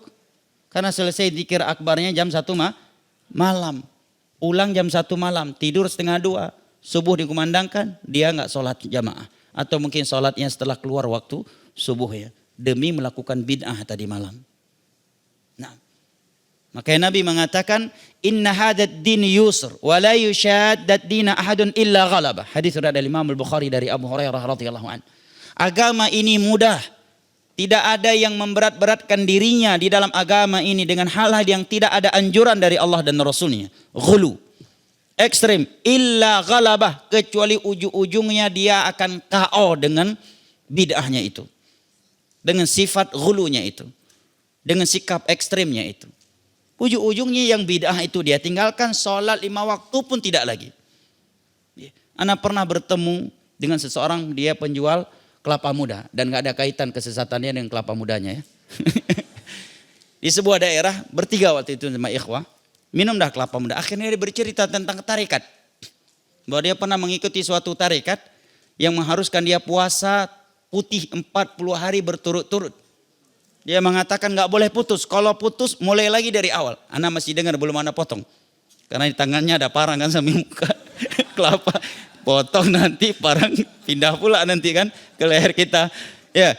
[SPEAKER 1] Karena selesai zikir akbarnya jam 1 malam. Pulang jam 1 malam. Tidur setengah 2. Subuh dikumandangkan. Dia enggak sholat jamaah. Atau mungkin sholatnya setelah keluar waktu subuh ya. Demi melakukan bid'ah tadi malam. Nah. Makanya Nabi mengatakan. Inna hadad din yusr. Wa la yushadad dina ahadun illa ghalabah. Hadis dari Imam Al-Bukhari dari Abu Hurairah radhiyallahu anhu. Agama ini mudah. Tidak ada yang memberat-beratkan dirinya di dalam agama ini dengan hal-hal yang tidak ada anjuran dari Allah dan Rasulnya. Ghulu, ekstrim, illa ghalabah, kecuali ujung-ujungnya dia akan KO dengan bid'ahnya itu, dengan sifat ghulunya itu, dengan sikap ekstrimnya itu. Ujung-ujungnya yang bid'ah itu dia tinggalkan, sholat 5 waktu pun tidak lagi. Ana pernah bertemu dengan seseorang, dia penjual kelapa muda dan gak ada kaitan kesesatannya dengan kelapa mudanya ya. Di sebuah daerah bertiga waktu itu sama ikhwah, minum dah kelapa muda. Akhirnya dia bercerita tentang tarikat, bahwa dia pernah mengikuti suatu tarikat yang mengharuskan dia puasa putih 40 hari berturut-turut. Dia mengatakan gak boleh putus, kalau putus mulai lagi dari awal. Ana masih dengar, belum ana potong, karena di tangannya ada parang kan sambil muka kelapa. Potong nanti parang pindah pula nanti kan ke leher kita. Ya,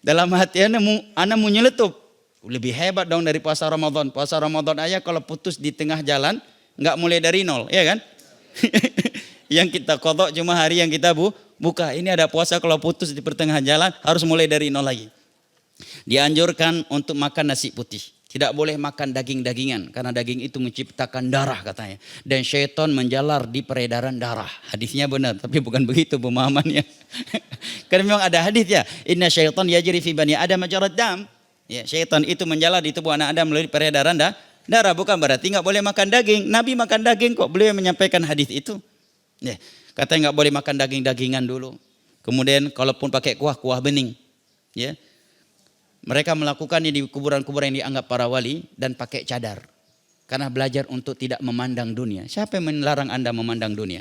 [SPEAKER 1] dalam hati ana mau nyeletup. Lebih hebat dong dari puasa Ramadan. Puasa Ramadan aja kalau putus di tengah jalan nggak mulai dari nol, ya kan? Yang kita qadha cuma hari yang kita buka. Ini ada puasa kalau putus di pertengahan jalan harus mulai dari nol lagi. Dianjurkan untuk makan nasi putih. Tidak boleh makan daging-dagingan karena daging itu menciptakan darah katanya. Dan syaitan menjalar di peredaran darah. Hadisnya benar, tapi bukan begitu pemahamannya. Karena memang ada hadis ya. Inna syaitan yajri fi bani Adam majrad dam. Ya, syaitan itu menjalar di tubuh anak Adam melalui peredaran darah. Bukan berarti nggak boleh makan daging. Nabi makan daging kok, beliau menyampaikan hadis itu. Ya, katanya nggak boleh makan daging-dagingan dulu. Kemudian kalaupun pakai kuah bening. Ya. Mereka melakukannya di kuburan-kuburan yang dianggap para wali dan pakai cadar. Karena belajar untuk tidak memandang dunia. Siapa yang melarang Anda memandang dunia?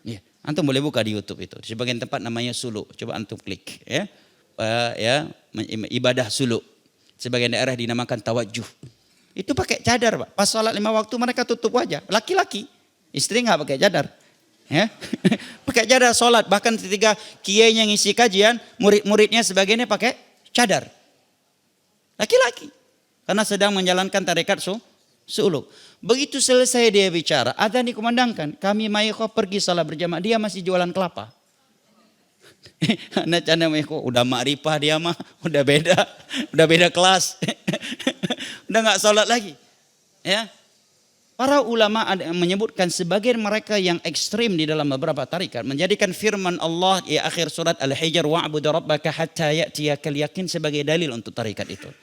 [SPEAKER 1] Ya, antum boleh buka di YouTube itu. Di sebagian tempat namanya suluk. Coba antum klik ya. Ibadah suluk. Sebagian daerah dinamakan tawajuh. Itu pakai cadar, Pak. Pas sholat 5 waktu mereka tutup wajah. Laki-laki, istri nggak pakai cadar. Ya. Pakai cadar sholat. Bahkan ketika kiainya ngisi kajian, murid-muridnya sebagiannya pakai cadar. Laki-laki, karena sedang menjalankan tarekat suluk. Begitu selesai dia bicara, adzan dikumandangkan. Kami mayko pergi salat berjamaah, dia masih jualan kelapa. Anak canda mayko, udah makrifah dia mah, udah beda kelas, udah nggak salat lagi. Ya, para ulama ada yang menyebutkan sebagian mereka yang ekstrim di dalam beberapa tarikat menjadikan firman Allah di akhir surat Al-Hijr wa'bud rabbaka hatta ya'tiyakal yaqin sebagai dalil untuk tarikat itu.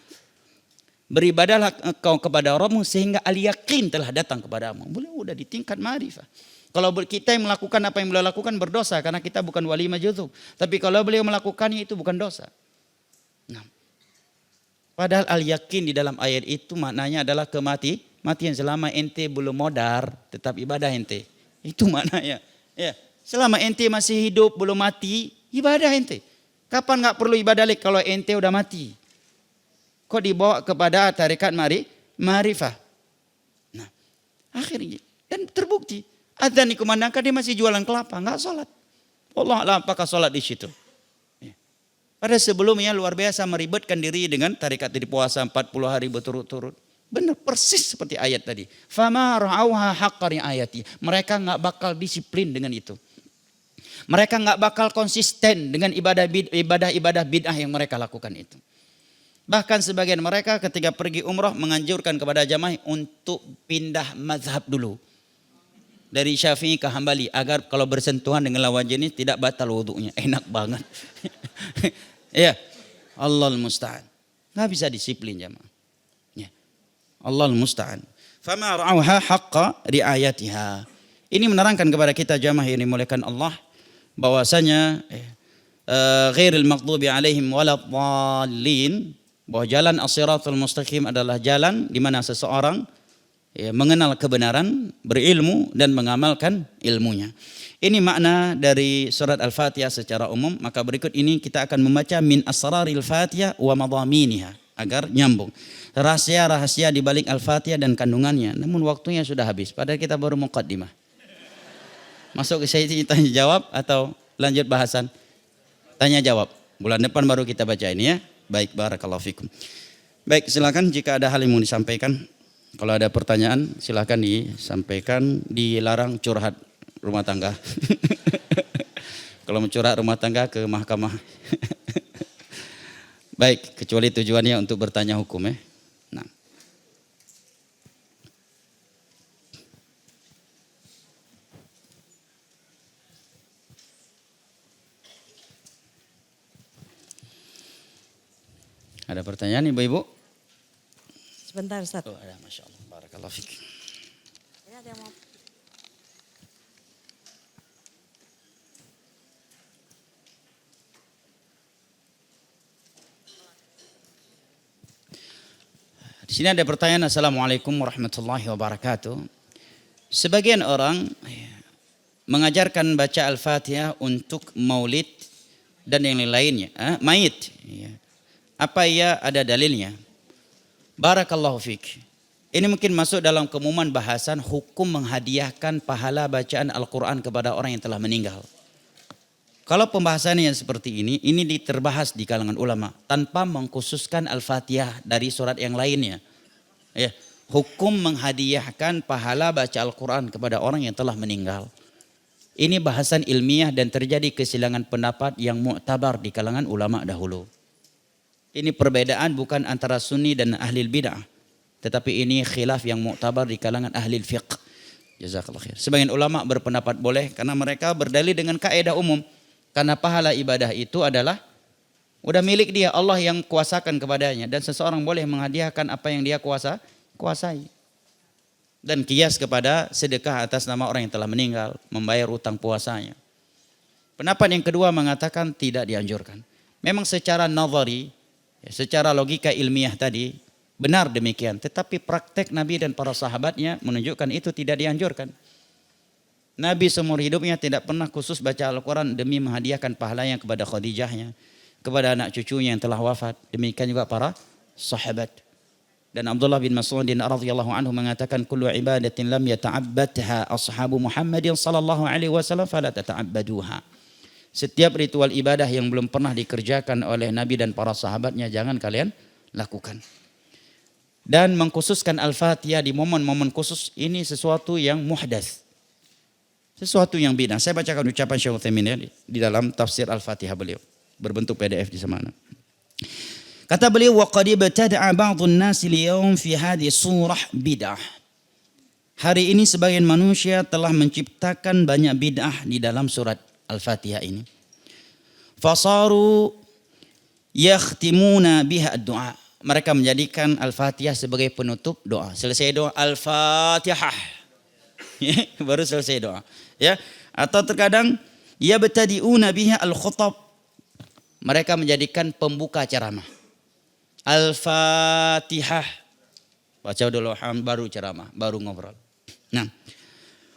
[SPEAKER 1] Beribadahlah engkau kepada Rabbmu sehingga al-yakin telah datang kepadamu. Beliau udah di tingkat ma'rifah. Kalau kita yang melakukan apa yang beliau lakukan berdosa karena kita bukan wali majdzub. Tapi kalau beliau melakukannya itu bukan dosa. Nah, padahal al-yakin di dalam ayat itu maknanya adalah kematian. Selama ente belum modar tetap ibadah ente. Itu maknanya. Ya, selama ente masih hidup belum mati ibadah ente. Kapan nggak perlu ibadah lagi kalau ente udah mati? Kok dibawa kepada tarekat ma'rifah. Nah, akhirnya dan terbukti adzan dikumandangkan dia masih jualan kelapa, enggak sholat. Allah alam apakah sholat di situ. Ya. Pada sebelumnya luar biasa meribetkan diri dengan tarekat di puasa 40 hari berturut-turut. Benar persis seperti ayat tadi. Fama ra'auha haqqa ri'ayati. Mereka enggak bakal disiplin dengan itu. Mereka enggak bakal konsisten dengan ibadah bid'ah yang mereka lakukan itu. Bahkan sebagian mereka ketika pergi umrah menganjurkan kepada jamaah untuk pindah mazhab dulu. Dari Syafi'i ke Hambali agar kalau bersentuhan dengan lawan jenis tidak batal wudunya. Enak banget. Ya, Allahul musta'an. Nggak bisa disiplin jamaah. Ya. Allahul musta'an. Fama ra'auha haqqa ri'ayatiha. Ini menerangkan kepada kita jamaah yang dimuliakan Allah bahwasanya ghairil maghdubi alaihim waladdallin, bahwa jalan as-siratal mustaqim adalah jalan di mana seseorang mengenal kebenaran, berilmu dan mengamalkan ilmunya. Ini makna dari surat Al-Fatihah secara umum. Maka berikut ini kita akan membaca min asraril Fatihah wa madhaminiha agar nyambung. Rahasia-rahasia di balik Al-Fatihah dan kandungannya. Namun waktunya sudah habis. Padahal kita baru muqaddimah. Masuk ke sesi tanya jawab atau lanjut bahasan? Tanya jawab. Bulan depan baru kita baca ini ya. Baik, barakallahu fikum. Baik, silakan jika ada hal yang mau disampaikan. Kalau ada pertanyaan silakan disampaikan. Dilarang curhat rumah tangga. Kalau mau curhat rumah tangga ke mahkamah. Baik, kecuali tujuannya untuk bertanya hukum ya. Nah. Ada pertanyaan Ibu-ibu?
[SPEAKER 2] Sebentar Ustaz.
[SPEAKER 1] Oh, ada, Masya Allah. Barakallahu fiik.
[SPEAKER 2] Ya, ada yang mau.
[SPEAKER 1] Di sini ada pertanyaan. Assalamualaikum warahmatullahi wabarakatuh. Sebagian orang mengajarkan baca Al-Fatihah untuk maulid dan yang lainnya, mayit. Apa ya ada dalilnya? Barakallahu fiik. Ini mungkin masuk dalam keumuman bahasan hukum menghadiahkan pahala bacaan Al-Quran kepada orang yang telah meninggal. Kalau pembahasannya yang seperti ini diterbahas di kalangan ulama tanpa mengkhususkan Al-Fatihah dari surat yang lainnya. Ya, hukum menghadiahkan pahala baca Al-Quran kepada orang yang telah meninggal. Ini bahasan ilmiah dan terjadi kesilangan pendapat yang mu'tabar di kalangan ulama dahulu. Ini perbedaan bukan antara sunni dan ahli bid'ah. Tetapi ini khilaf yang mu'tabar di kalangan ahli fiqh. Jazakallah khair. Sebagian ulama berpendapat boleh karena mereka berdalil dengan kaidah umum. Karena pahala ibadah itu adalah udah milik dia, Allah yang kuasakan kepadanya. Dan seseorang boleh menghadiahkan apa yang dia kuasai. Dan kias kepada sedekah atas nama orang yang telah meninggal, membayar utang puasanya. Pendapat yang kedua mengatakan tidak dianjurkan. Memang secara nazari, secara logika ilmiah tadi benar demikian. Tetapi praktek Nabi dan para sahabatnya menunjukkan itu tidak dianjurkan. Nabi seumur hidupnya tidak pernah khusus baca Al-Quran demi menghadiahkan pahalanya kepada Khadijahnya, kepada anak cucunya yang telah wafat. Demikian juga para sahabat. Dan Abdullah bin Mas'ud radhiyallahu anhu mengatakan kullu ibadatin lam yata'abbadha ashabu Muhammadin sallallahu alaihi wasallam fala tata'abbaduha. Setiap ritual ibadah yang belum pernah dikerjakan oleh Nabi dan para sahabatnya jangan kalian lakukan. Dan mengkhususkan Al-Fatihah di momen-momen khusus ini sesuatu yang muhdats. Sesuatu yang bid'ah. Saya bacakan ucapan Syekh Utsaimin ya, di dalam tafsir Al-Fatihah beliau. Berbentuk PDF di sana. Kata beliau wa qad ibtada'a ba'dun nas al-yawm fi hadhihi surah bid'ah. Hari ini sebagian manusia telah menciptakan banyak bid'ah di dalam surat Al-Fatihah ini. Fasaru yakhtimuna biha ad-du'a. Mereka menjadikan Al-Fatihah sebagai penutup doa. Selesai doa Al-Fatihah. Baru selesai doa. Ya, atau terkadang yabtadi'una biha al-khutab. Mereka menjadikan pembuka ceramah. Al-Fatihah. Baca dulu baru ceramah, baru ngobrol. Nah,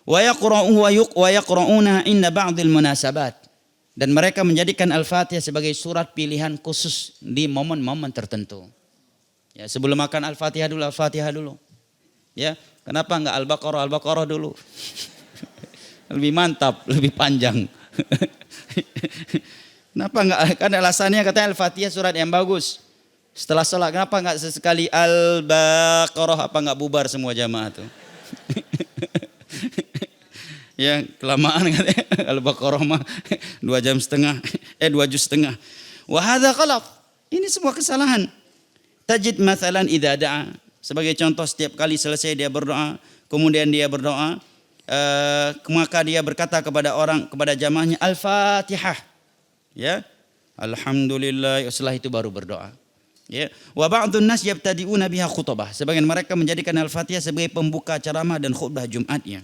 [SPEAKER 1] wa yaqra'una inda ba'dil munasabat. Dan mereka menjadikan Al-Fatihah sebagai surat pilihan khusus di momen-momen tertentu. Ya, sebelum makan Al-Fatihah dulu. Ya, kenapa enggak Al-Baqarah dulu? Lebih mantap, lebih panjang. Kenapa enggak? Kan alasannya katanya Al-Fatihah surat yang bagus. Setelah sholat kenapa enggak sesekali Al-Baqarah, apa enggak bubar semua jamaah tuh? Ya kelamaan katanya Al-Baqarah mah 2 juz setengah. Wa hadza ghalat. Ini semua kesalahan. Tajid mathalan idza da'a. Sebagai contoh setiap kali selesai dia berdoa, kemudian dia berdoa, maka dia berkata kepada jamaahnya Al-Fatihah. Ya. Alhamdulillah, setelah itu baru berdoa. Ya, wa ba'dun nas yabtadi'una biha khutbah. Sebagian mereka menjadikan Al-Fatihah sebagai pembuka ceramah dan khutbah Jumatnya.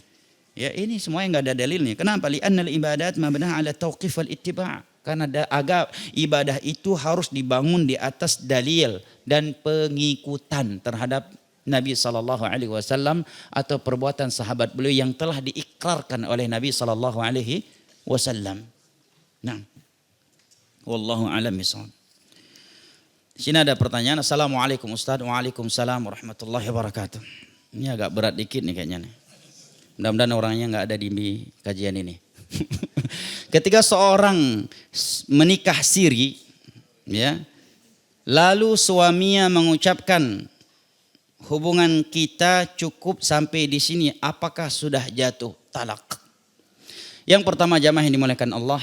[SPEAKER 1] Ya, ini semua yang enggak ada dalilnya. Kenapa? Li'annal ibadat mabnaha 'ala tauqif wal ittiba'. Karena ibadah itu harus dibangun di atas dalil dan pengikutan terhadap Nabi sallallahu alaihi wasallam atau perbuatan sahabat beliau yang telah diikrarkan oleh Nabi sallallahu alaihi wasallam. Nah, wallahu a'lam bishawab. Di sini ada pertanyaan. Assalamualaikum Ustaz. Waalaikumsalam warahmatullahi wabarakatuh. Ini agak berat dikit nih kayaknya nih. Mudah-mudahan orangnya nggak ada di kajian ini. Ketika seorang menikah siri, ya, lalu suaminya mengucapkan hubungan kita cukup sampai di sini, apakah sudah jatuh talak? Yang pertama jamaah yang dimuliakan Allah,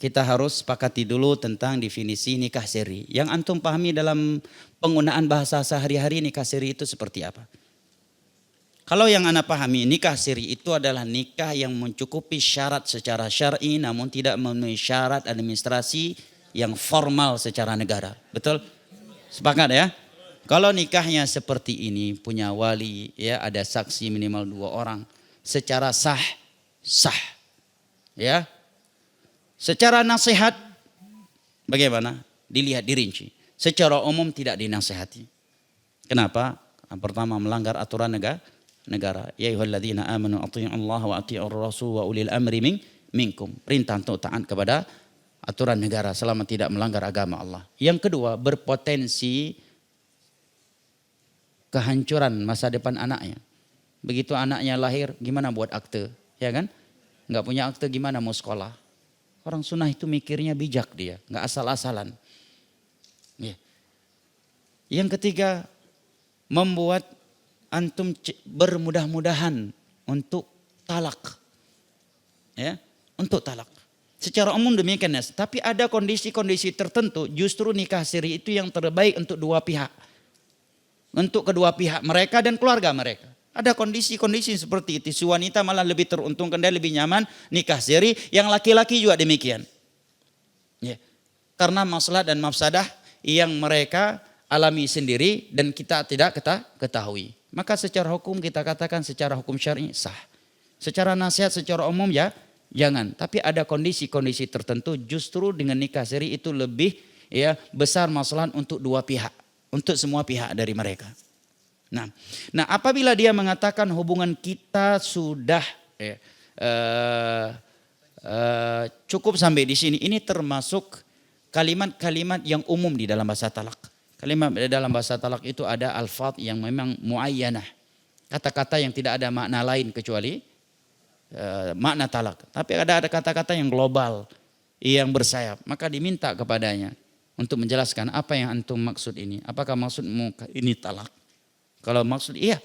[SPEAKER 1] kita harus sepakati dulu tentang definisi nikah siri. Yang antum pahami dalam penggunaan bahasa sehari-hari nikah siri itu seperti apa? Kalau yang ana pahami nikah siri itu adalah nikah yang mencukupi syarat secara syar'i namun tidak memenuhi syarat administrasi yang formal secara negara. Betul? Sepakat ya? Kalau nikahnya seperti ini punya wali ya ada saksi minimal 2 orang secara sah. Ya. Secara nasihat bagaimana? Dilihat dirinci. Secara umum tidak dinasihati. Kenapa? Yang pertama melanggar aturan negara. Ya ayyuhalladzina amanu athi'ullaha wa athi'ur rasul wa ulil amri minkum. Perintah untuk taat kepada aturan negara selama tidak melanggar agama Allah. Yang kedua, berpotensi kehancuran masa depan anaknya. Begitu anaknya lahir, gimana buat akte? Ya kan? Enggak punya akte gimana mau sekolah? Orang sunnah itu mikirnya bijak dia, enggak asal-asalan. Ya. Yang ketiga, membuat antum bermudah-mudahan untuk talak. Ya, untuk talak. Secara umum demikian ya. Tapi ada kondisi-kondisi tertentu justru nikah siri itu yang terbaik untuk dua pihak. Untuk kedua pihak mereka dan keluarga mereka. Ada kondisi-kondisi seperti itu. Si wanita malah lebih teruntungkan dan lebih nyaman nikah siri. Yang laki-laki juga demikian. Ya. Karena masalah dan mafsadah yang mereka alami sendiri dan kita tidak ketahui. Maka secara hukum kita katakan secara hukum syar'i sah. Secara nasihat secara umum ya jangan. Tapi ada kondisi-kondisi tertentu justru dengan nikah siri itu lebih ya besar masalah untuk dua pihak. Untuk semua pihak dari mereka. Nah apabila dia mengatakan hubungan kita sudah cukup sampai di sini. Ini termasuk kalimat-kalimat yang umum di dalam bahasa talak. Kalimat dalam bahasa talak itu ada alfaz yang memang muayyanah. Kata-kata yang tidak ada makna lain kecuali makna talak. Tapi ada kata-kata yang global, yang bersayap. Maka diminta kepadanya untuk menjelaskan apa yang antum maksud ini. Apakah maksudmu ini talak? Kalau maksud iya,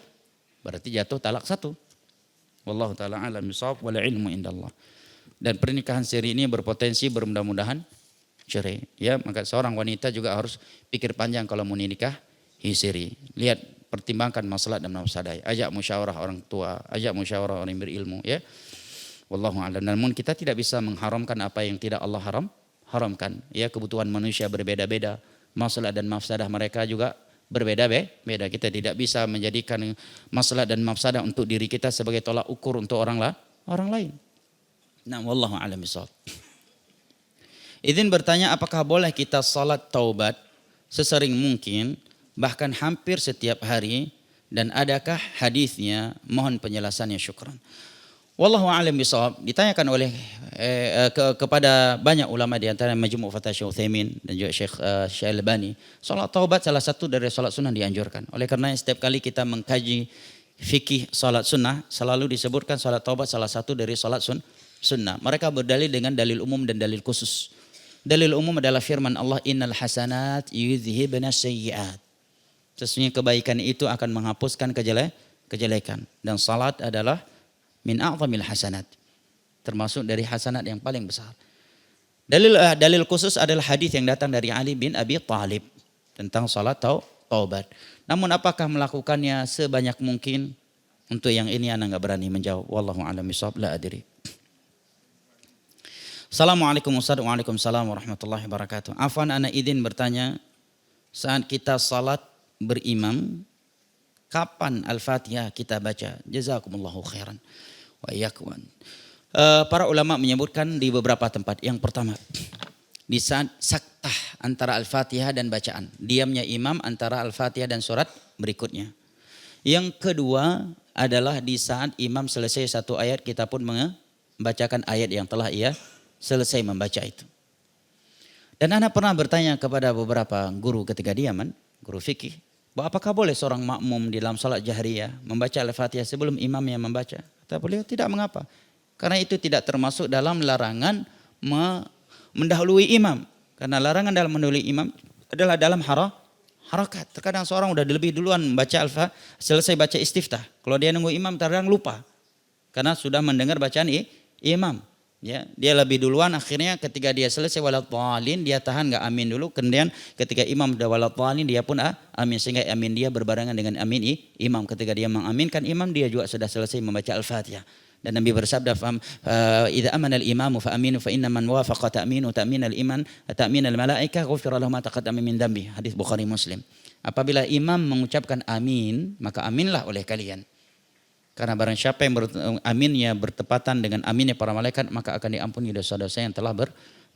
[SPEAKER 1] berarti jatuh talak satu. Wallahu ta'ala alam bisawab wal ilmu indallah. Dan pernikahan siri ini berpotensi bermudah-mudahan cerai. Ya, maka seorang wanita juga harus pikir panjang kalau mau nikah siri. Lihat, pertimbangkan masalah dan mafsadah. Ajak musyawarah orang tua, ajak musyawarah orang berilmu. Ya, wallahu a'lam. Namun kita tidak bisa mengharamkan apa yang tidak Allah haramkan. Ya, kebutuhan manusia berbeda-beda. Masalah dan mafsadah mereka juga berbeda-beda. Kita tidak bisa menjadikan masalah dan mafsadah untuk diri kita sebagai tolak ukur untuk orang lain. Nah, wallahu a'lam bishawab. Izin bertanya, apakah boleh kita salat taubat sesering mungkin bahkan hampir setiap hari dan adakah hadisnya? Mohon penjelasannya, syukran. Wallahu a'lam bishawab. Ditanyakan oleh kepada banyak ulama di antara Majmu' Fatwa Syekh Utsaimin dan juga Syekh Syalbani. Salat taubat salah satu dari salat sunnah dianjurkan. Oleh karena setiap kali kita mengkaji fikih salat sunnah selalu disebutkan salat taubat salah satu dari salat sunnah. Mereka berdalil dengan dalil umum dan dalil khusus. Dalil umum adalah firman Allah, innal hasanat yudhhibna sayyi'at. Sesungguhnya kebaikan itu akan menghapuskan kejelekan. Dan salat adalah min a'zamil hasanat, termasuk dari hasanat yang paling besar. Dalil khusus adalah hadis yang datang dari Ali bin Abi Thalib tentang salat taubat. Namun apakah melakukannya sebanyak mungkin? Untuk yang ini ana enggak berani menjawab. Wallahu a'lam bishawab, la adri. Assalamualaikum Ustaz. Waalaikumsalam warahmatullahi wabarakatuh. Afwan, ana izin bertanya, saat kita salat berimam, kapan Al-Fatihah kita baca? Jazakumullahu khairan. Wa iyyakum. Para ulama menyebutkan di beberapa tempat. Yang pertama, di saat saktah antara Al-Fatihah dan bacaan. Diamnya imam antara Al-Fatihah dan surat berikutnya. Yang kedua adalah di saat imam selesai satu ayat, kita pun membacakan ayat yang telah ia selesai membaca itu. Dan ana pernah bertanya kepada beberapa guru ketika di Yaman, guru fikih, bahwa apakah boleh seorang makmum di dalam salat jahriyah membaca Al-Fatihah sebelum imam yang membaca? Kata beliau, tidak mengapa. Karena itu tidak termasuk dalam larangan mendahului imam. Karena larangan dalam mendahului imam adalah dalam harakat. Terkadang seorang udah lebih duluan membaca selesai baca istiftah. Kalau dia nunggu imam terkadang lupa. Karena sudah mendengar bacaan imam. Ya, dia lebih duluan, akhirnya ketika dia selesai waladhdallin dia tahan nggak amin dulu, kemudian ketika imam sudah waladhdallin dia pun amin, sehingga amin dia berbarengan dengan amin imam. Ketika dia mengaminkan imam, dia juga sudah selesai membaca Al-Fatihah. Dan Nabi bersabda, "Idza amana al-imamu fa aminu fa inna man wafaqa ta'minu ta'min al-iman ta'min al-malaikah ghufira lahu ma taqaddama min dambi." Hadis Bukhari Muslim. Apabila imam mengucapkan amin, maka aminlah oleh kalian. Karena barang siapa yang aminnya bertepatan dengan aminnya para malaikat, maka akan diampuni dosa-dosa yang telah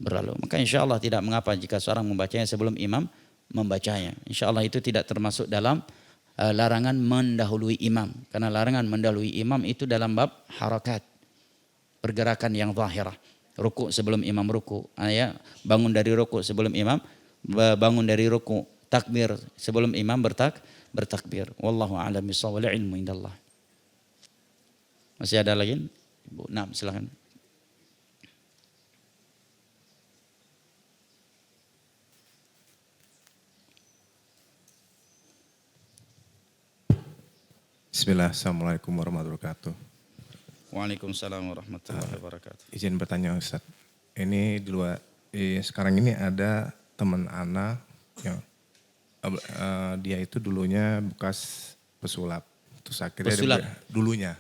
[SPEAKER 1] berlalu. Maka insya Allah tidak mengapa jika seorang membacanya sebelum imam membacanya. Insya Allah itu tidak termasuk dalam larangan mendahului imam. Karena larangan mendahului imam itu dalam bab harakat, pergerakan yang zahirah. Ruku sebelum imam ruku, bangun dari ruku sebelum imam bangun dari ruku, takbir sebelum imam bertakbir. Wallahu a'lam bishawab, wal ilmu indallah. Masih ada lagi? Ibu, nah silakan.
[SPEAKER 3] Bismillah, Assalamualaikum warahmatullahi wabarakatuh.
[SPEAKER 1] Waalaikumsalam warahmatullahi wabarakatuh.
[SPEAKER 3] Izin bertanya Ustaz, ini di luar, sekarang ini ada teman Ana yang dia itu dulunya bekas pesulap. Terus akhirnya dulunya.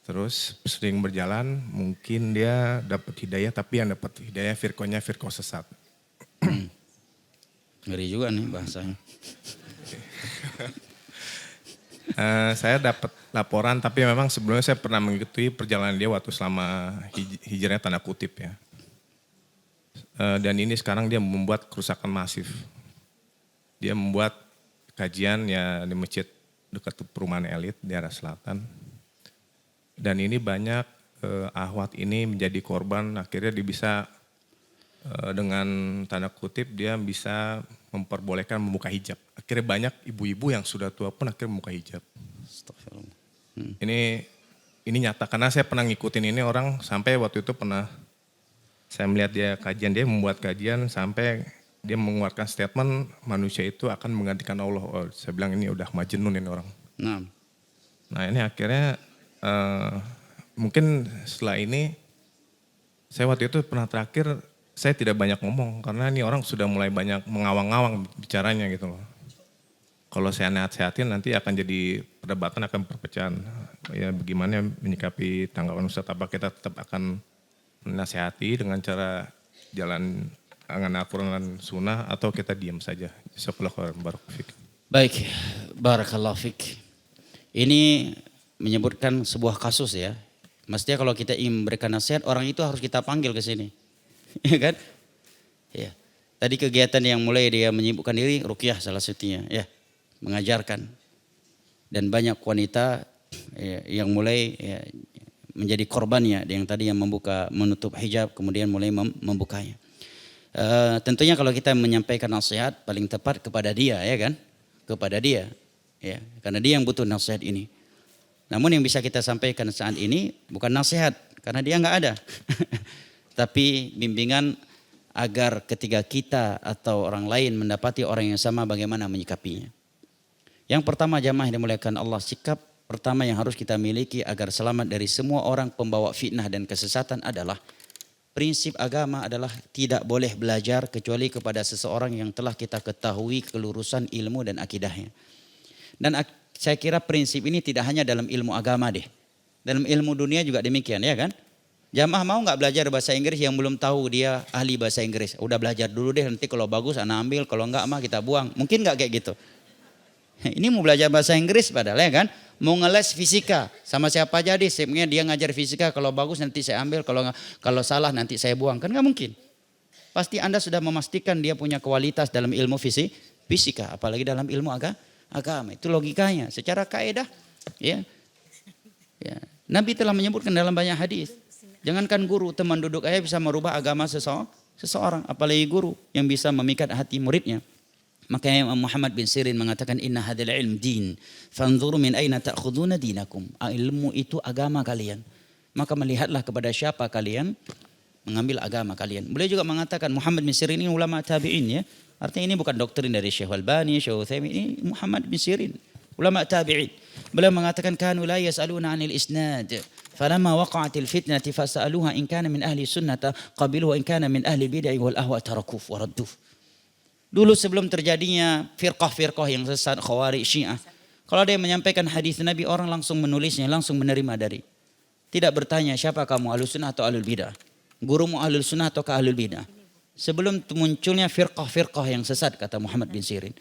[SPEAKER 3] Terus sering berjalan, mungkin dia dapat hidayah, tapi yang dapat hidayah firqohnya firqoh sesat.
[SPEAKER 1] Ngeri juga nih bahasanya.
[SPEAKER 3] Saya dapat laporan, tapi memang sebelumnya saya pernah mengikuti perjalanan dia waktu selama hijrahnya tanda kutip ya. Dan ini sekarang dia membuat kerusakan masif. Dia membuat kajian ya di masjid dekat perumahan elit di daerah selatan. Dan ini banyak ahwat ini menjadi korban, akhirnya dia bisa dengan tanda kutip dia bisa memperbolehkan membuka hijab. Akhirnya banyak ibu-ibu yang sudah tua pun akhirnya membuka hijab.
[SPEAKER 1] Astagfirullah.
[SPEAKER 3] Ini nyata, karena saya pernah ngikutin ini orang sampai waktu itu pernah saya melihat dia kajian, dia membuat kajian sampai dia mengeluarkan statement manusia itu akan menggantikan Allah. Oh, saya bilang ini udah majnun ini orang. Nah ini akhirnya mungkin setelah ini saya waktu itu pernah terakhir saya tidak banyak ngomong karena ini orang sudah mulai banyak mengawang-awang bicaranya gitu loh. Kalau saya nasihatin nanti akan jadi perdebatan, akan perpecahan. Ya bagaimana menyikapi tanggapan Ustadz, apa kita tetap akan menasihati dengan cara jalan dengan Al-Quran dan Sunnah atau kita diam saja. Jazakallahu khairan, barakallahu fik.
[SPEAKER 1] Baik, barakallahu fik. Ini menyebutkan sebuah kasus ya. Mestinya kalau kita ingin memberikan nasihat, orang itu harus kita panggil ke sini. Ya kan? Ya. Tadi kegiatan yang mulai dia menyibukkan diri, ruqyah salah satunya ya, mengajarkan. Dan banyak wanita ya, yang mulai ya, menjadi korbannya, yang tadi yang menutup hijab kemudian mulai membukanya. Tentunya kalau kita menyampaikan nasihat paling tepat kepada dia ya kan? Kepada dia. Ya, karena dia yang butuh nasihat ini. Namun yang bisa kita sampaikan saat ini bukan nasihat karena dia nggak ada. Tapi bimbingan agar ketika kita atau orang lain mendapati orang yang sama bagaimana menyikapinya. Yang pertama jamaah yang dimuliakan Allah, sikap pertama yang harus kita miliki agar selamat dari semua orang pembawa fitnah dan kesesatan adalah prinsip agama adalah tidak boleh belajar kecuali kepada seseorang yang telah kita ketahui kelurusan ilmu dan akidahnya. Dan saya kira prinsip ini tidak hanya dalam ilmu agama deh. Dalam ilmu dunia juga demikian ya kan. Jamaah mau gak belajar bahasa Inggris yang belum tahu dia ahli bahasa Inggris. Udah belajar dulu deh, nanti kalau bagus anak ambil, kalau enggak mah kita buang. Mungkin gak kayak gitu. Ini mau belajar bahasa Inggris padahal ya kan. Mau ngeles fisika sama siapa aja deh. Sebenarnya dia ngajar fisika, kalau bagus nanti saya ambil, kalau salah nanti saya buang. Kan gak mungkin. Pasti Anda sudah memastikan dia punya kualitas dalam ilmu fisika. Apalagi dalam ilmu agama. Itu logikanya. Secara kaidah ya. Nabi telah menyebutkan dalam banyak hadis. Jangankan guru, teman duduk aja bisa merubah agama seseorang. Apalagi guru yang bisa memikat hati muridnya. Makanya Muhammad bin Sirin mengatakan inna hadzal ilm din fanzuru min aina ta'khuduna dinakum. Ilmu itu agama kalian. Maka melihatlah kepada siapa kalian mengambil agama kalian. Beliau juga mengatakan Muhammad bin Sirin ini ulama tabi'in ya. Artinya ini bukan doktrin dari Syekh Al-Albani, Syekh Utsaimin, ini Muhammad bin Sirin, ulama tabi'in. Beliau mengatakan kanu la yas'aluna 'anil isnad. Falamma waqa'atil fitnati fas'aluha in kana min ahli sunnata qabiluhu wa in kana min ahli bid'ah wal ahwa tarakuh wa radduh. Dulu sebelum terjadinya firqah-firqah yang sesat Khawarij Syiah, kalau ada yang menyampaikan hadis Nabi, orang langsung menulisnya, langsung menerima dari. Tidak bertanya siapa kamu, ahlus sunnah atau ahlul bidah. Gurumu ahlul sunnah atau ahlul bidah. Sebelum munculnya firqah-firqah yang sesat, kata Muhammad bin Sirin.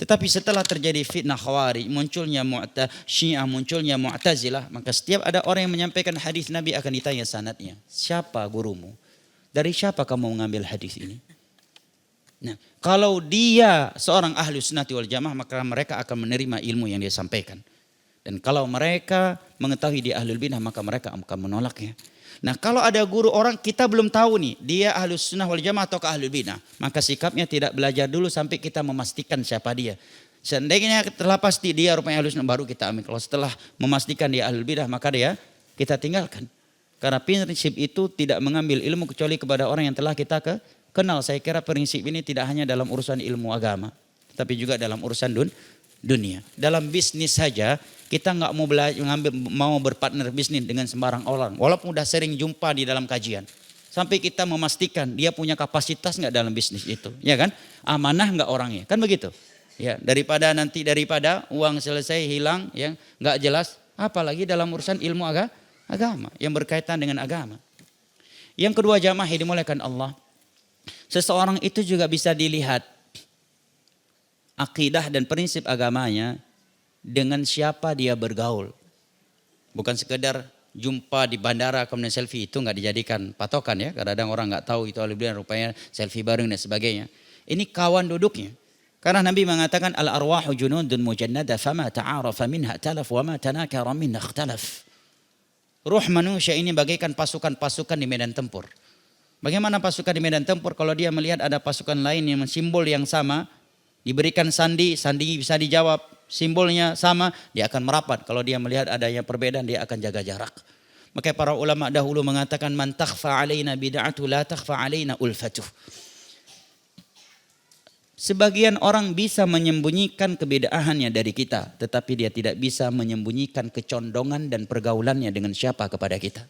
[SPEAKER 1] Tetapi setelah terjadi fitnah Khawarij, munculnya Syiah, munculnya Mu'tazilah, maka setiap ada orang yang menyampaikan hadis Nabi akan ditanya sanadnya. Siapa gurumu? Dari siapa kamu mengambil hadis ini? Nah, kalau dia seorang ahli sunnati wal jamaah, maka mereka akan menerima ilmu yang dia sampaikan. Dan kalau mereka mengetahui dia ahlul bidah, maka mereka akan menolaknya. Nah, kalau ada guru orang kita belum tahu nih, dia ahli sunnah wal jamaah atau ahlul bidah, maka sikapnya tidak belajar dulu sampai kita memastikan siapa dia. Seandainya telah pasti dia rupanya ahli sunnah, baru kita ambil. Kalau setelah memastikan dia ahlul bidah, maka dia kita tinggalkan. Karena prinsip itu tidak mengambil ilmu kecuali kepada orang yang telah kita kenal. Saya kira prinsip ini tidak hanya dalam urusan ilmu agama, tapi juga dalam urusan dunia. Dalam bisnis saja kita nggak mau berpartner bisnis dengan sembarang orang, walaupun udah sering jumpa di dalam kajian, sampai kita memastikan dia punya kapasitas nggak dalam bisnis itu, ya kan? Amanah nggak orangnya, kan begitu? Ya, daripada uang selesai hilang, yang nggak jelas, apalagi dalam urusan ilmu agama yang berkaitan dengan agama. Yang kedua, jamaah yang dimuliakan Allah. Seseorang itu juga bisa dilihat akidah dan prinsip agamanya dengan siapa dia bergaul. Bukan sekedar jumpa di bandara kemudian selfie, itu nggak dijadikan patokan ya. Kadang-kadang orang nggak tahu itu alhamdulillah rupanya selfie bareng dan sebagainya. Ini kawan duduknya. Karena Nabi mengatakan al arwahu junudun mujannada fama ta'arafa minha talaf wa ma tanakara minha ikhtalaf. Ruh manusia ini bagaikan pasukan-pasukan di medan tempur. Bagaimana pasukan di medan tempur kalau dia melihat ada pasukan lain yang simbol yang sama, diberikan sandi bisa dijawab, simbolnya sama, dia akan merapat. Kalau dia melihat adanya perbedaan, dia akan jaga jarak. Maka para ulama dahulu mengatakan man takhfa alaina bid'atu la takhfa alaina ulfatuh. Sebagian orang bisa menyembunyikan kebedaannya dari kita, tetapi dia tidak bisa menyembunyikan kecondongan dan pergaulannya dengan siapa kepada kita.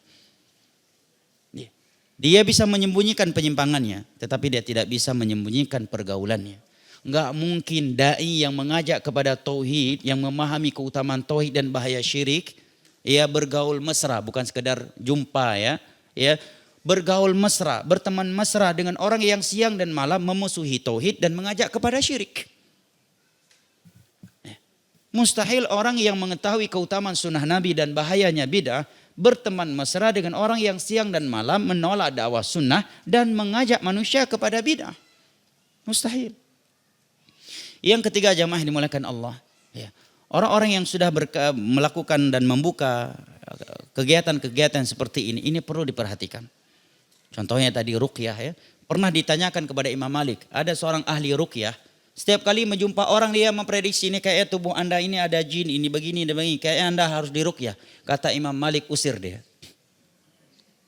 [SPEAKER 1] Dia bisa menyembunyikan penyimpangannya, tetapi dia tidak bisa menyembunyikan pergaulannya. Enggak mungkin dai yang mengajak kepada tauhid, yang memahami keutamaan tauhid dan bahaya syirik, ia bergaul mesra, bukan sekedar jumpa ya, bergaul mesra, berteman mesra dengan orang yang siang dan malam memusuhi tauhid dan mengajak kepada syirik. Mustahil orang yang mengetahui keutamaan sunnah Nabi dan bahayanya bid'ah berteman mesra dengan orang yang siang dan malam menolak dakwah sunnah dan mengajak manusia kepada bid'ah. Mustahil. Yang ketiga, jamaah yang dimuliakan Allah, ya, orang-orang yang sudah melakukan dan membuka kegiatan-kegiatan seperti ini perlu diperhatikan. Contohnya tadi ruqyah ya. Pernah ditanyakan kepada Imam Malik, ada seorang ahli ruqyah, setiap kali menjumpa orang dia memprediksi ini kayak tubuh anda ini ada jin, ini begini dan begini, kayak anda harus diruqyah. Kata Imam Malik, usir dia.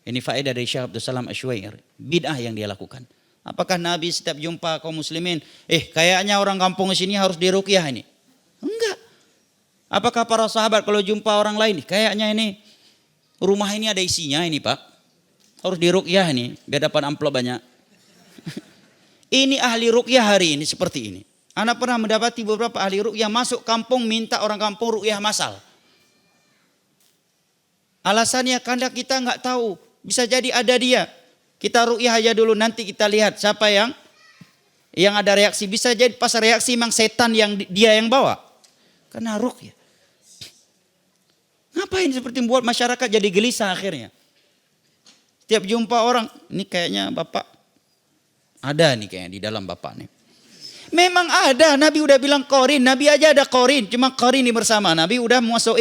[SPEAKER 1] Ini faedah dari Syekh Abdul Salam Asywair, bid'ah yang dia lakukan. Apakah Nabi setiap jumpa kaum muslimin, kayaknya orang kampung sini harus diruqyah ini? Enggak. Apakah para sahabat kalau jumpa orang lain, kayaknya ini rumah ini ada isinya ini Pak, harus diruqyah ini biar dapat amplop banyak. Ini ahli ruqyah hari ini seperti ini. Anak pernah mendapati beberapa ahli ruqyah masuk kampung minta orang kampung ruqyah masal. Alasannya karena kita nggak tahu, bisa jadi ada dia. Kita ruqyah aja dulu, nanti kita lihat siapa yang ada reaksi. Bisa jadi pas reaksi memang setan yang dia yang bawa. Karena ruqyah. Ngapain seperti membuat masyarakat jadi gelisah akhirnya. Setiap jumpa orang, ini kayaknya Bapak ada nih kayaknya di dalam Bapak nih. Memang ada, Nabi udah bilang qarin, Nabi aja ada qarin, cuma qarin ini bersama. Nabi udah masuk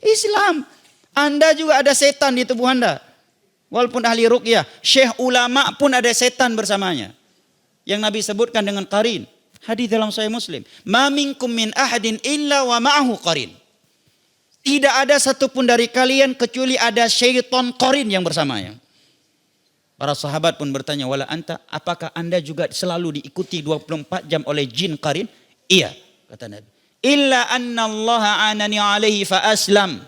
[SPEAKER 1] Islam. Anda juga ada setan di tubuh Anda. Walaupun ahli ruqyah, syekh ulama pun ada setan bersamanya. Yang Nabi sebutkan dengan qarin. Hadis dalam Sahih Muslim. Ma minkum min ahadin illa wa ma'ahu qarin. Tidak ada satupun dari kalian kecuali ada syaitan qarin yang bersamanya. Para sahabat pun bertanya, wala anta, apakah anda juga selalu diikuti 24 jam oleh jin qarin? Iya, kata Nabi. Illa anna Allah anani alaihi fa aslam.